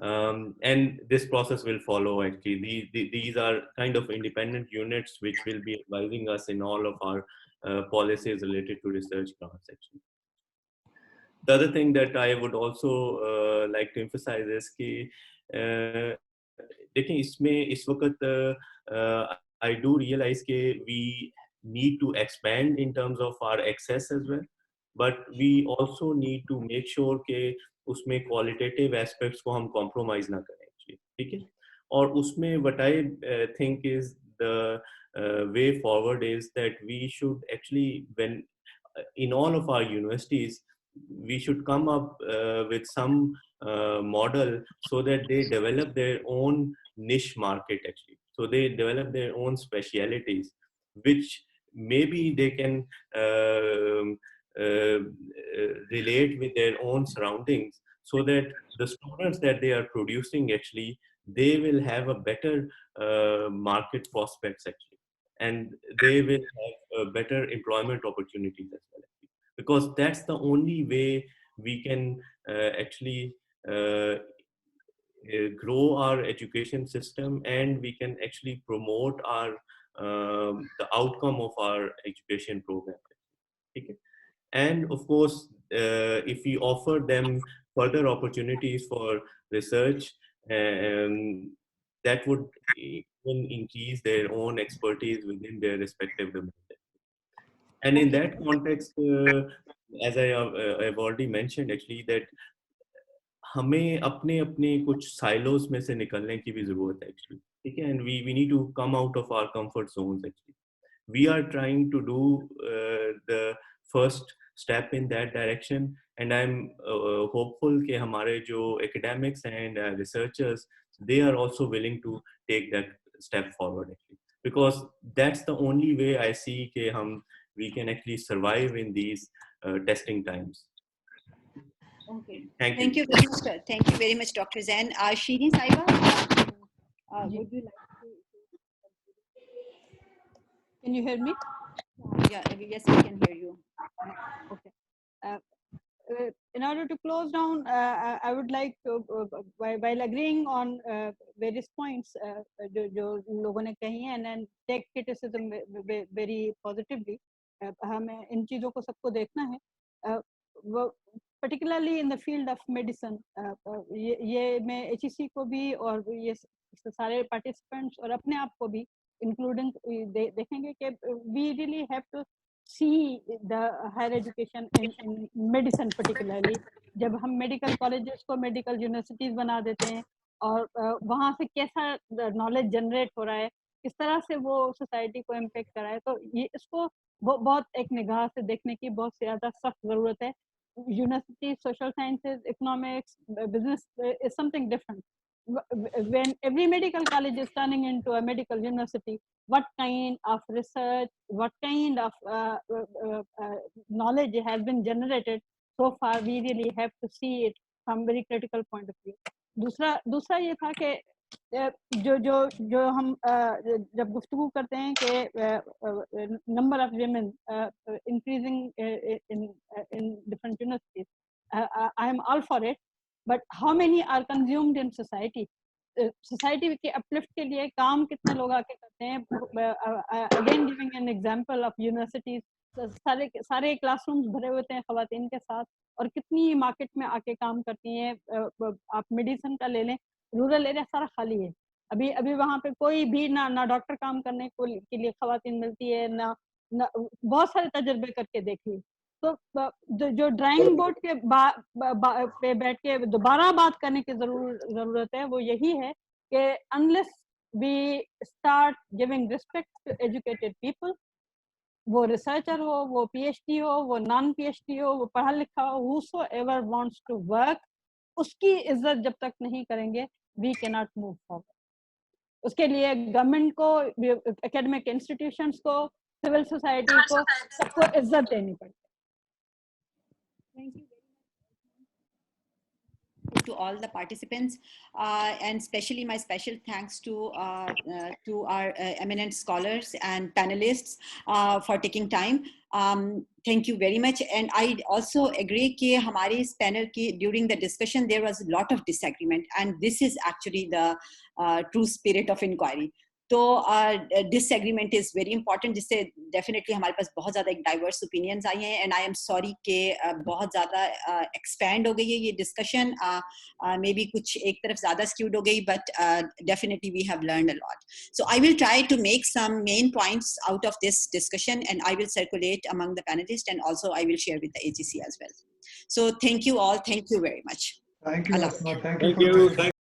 And this process will follow actually. These are kind of independent units which will be advising us in all of our policies related to research grants actually. The other thing that I would also like to emphasize is कि देखिए इसमें इस वक्त I do realize कि we need to expand in terms of our access as well, but we also need to make sure कि उसमें qualitative aspects को हम compromise ना करें actually, ठीक है, और उसमें what I think is the way forward is that we should actually, when in all of our universities, we should come up with some model so that they develop their own niche market actually. So they develop their own specialities, which maybe they can relate with their own surroundings, so that the students that they are producing actually, they will have a better market prospects actually, and they will have better employment opportunities as well, because that's the only way we can actually grow our education system, and we can actually promote our the outcome of our education program. Okay? And of course, if we offer them further opportunities for research, that would even increase their own expertise within their respective domain. And in that context, as I have already mentioned actually, that हमें अपने कुछ silos में से निकलने की भी ज़रूरत है actually, ठीक है, and we need to come out of our comfort zones actually. We are trying to do the first step in that direction, and I'm hopeful कि हमारे जो academics and researchers, they are also willing to take that step forward actually, because that's the only way I see कि we can actually survive in these testing times. Okay. Thank you. Very much. Thank you very much, Dr. Zain. Shirin Saiba, would you like to? Can you hear me? Yeah, yes, we can hear you. Okay. In order to close down, I would like to, while agreeing on various points जो लोगों ने कही हैं, and then take criticism very positively, हमें इन चीज़ों को सबको देखना है, particularly in the field of medicine. ये मैं HEC को भी और ये सारे participants और अपने आप को भी including देखेंगे कि we really have to see the higher education in medicine particularly. जब हम medical colleges को medical universities बना देते हैं और वहाँ से कैसा knowledge generate हो रहा है, किस तरह से वो society को impact कर रहा है, तो ये इसको बहुत एक निगाह से देखने की बहुत ज़्यादा सख्त ज़रूरत है. University, social sciences, economics, business is something different. when every medical college is turning into a medical university, what kind of research, what kind of knowledge has been generated so far, we really have to see it from very critical point of view. दूसरा ये था कि जो हम जब गुफ्तगू करते हैं कि number of women increasing in different universities, I am all for it, but how many are consumed in society? Society के uplift के लिए काम कितने लोग आके करते हैं? Again giving an example of universities, सारे classrooms भरे होते हैं ख़वातीन के साथ, और कितनी मार्केट में आके काम करती हैं. आप मेडिसिन का ले लें, रूरल एरिया सारा खाली है. अभी वहाँ पे कोई भी ना डॉक्टर काम करने के लिए ख़वातीन मिलती है, ना बहुत सारे तजर्बे करके देख लिए. तो जो ड्राइंग बोर्ड के पे बैठ के दोबारा बात करने की जरूरत है वो यही है कि unless we start giving respect to educated people, वो रिसर्चर हो, वो PhD हो, वो नॉन PhD हो, वो पढ़ा लिखा हो, whosoever wants to work, उसकी इज्जत जब तक नहीं करेंगे, we cannot move forward. उसके लिए गवर्नमेंट को, एकेडमिक इंस्टीट्यूशंस को, सिविल सोसाइटी को, सबको इज्जत देनी पड़ती है. Thank you to all the participants, and especially my special thanks to our eminent scholars and panelists for taking time. Thank you very much. And I also agree that hamare is panel ki, during the discussion there was a lot of disagreement, and this is actually the true spirit of inquiry. तो disagreement is very important, जिससे definitely हमारे पास बहुत ज़्यादा एक diverse opinions आई हैं. And I am sorry कि बहुत ज़्यादा एक्सपैंड हो गई है ये डिस्कशन, मे बी कुछ एक तरफ ज़्यादा स्क्यूड हो गई, but definitely we have learned a lot. So I will try to make some main points out of this discussion, and I will circulate among the panelist, and also I will share with the AGC as well. So thank you all. Thank you very much. Thank you. Allah. Thank you.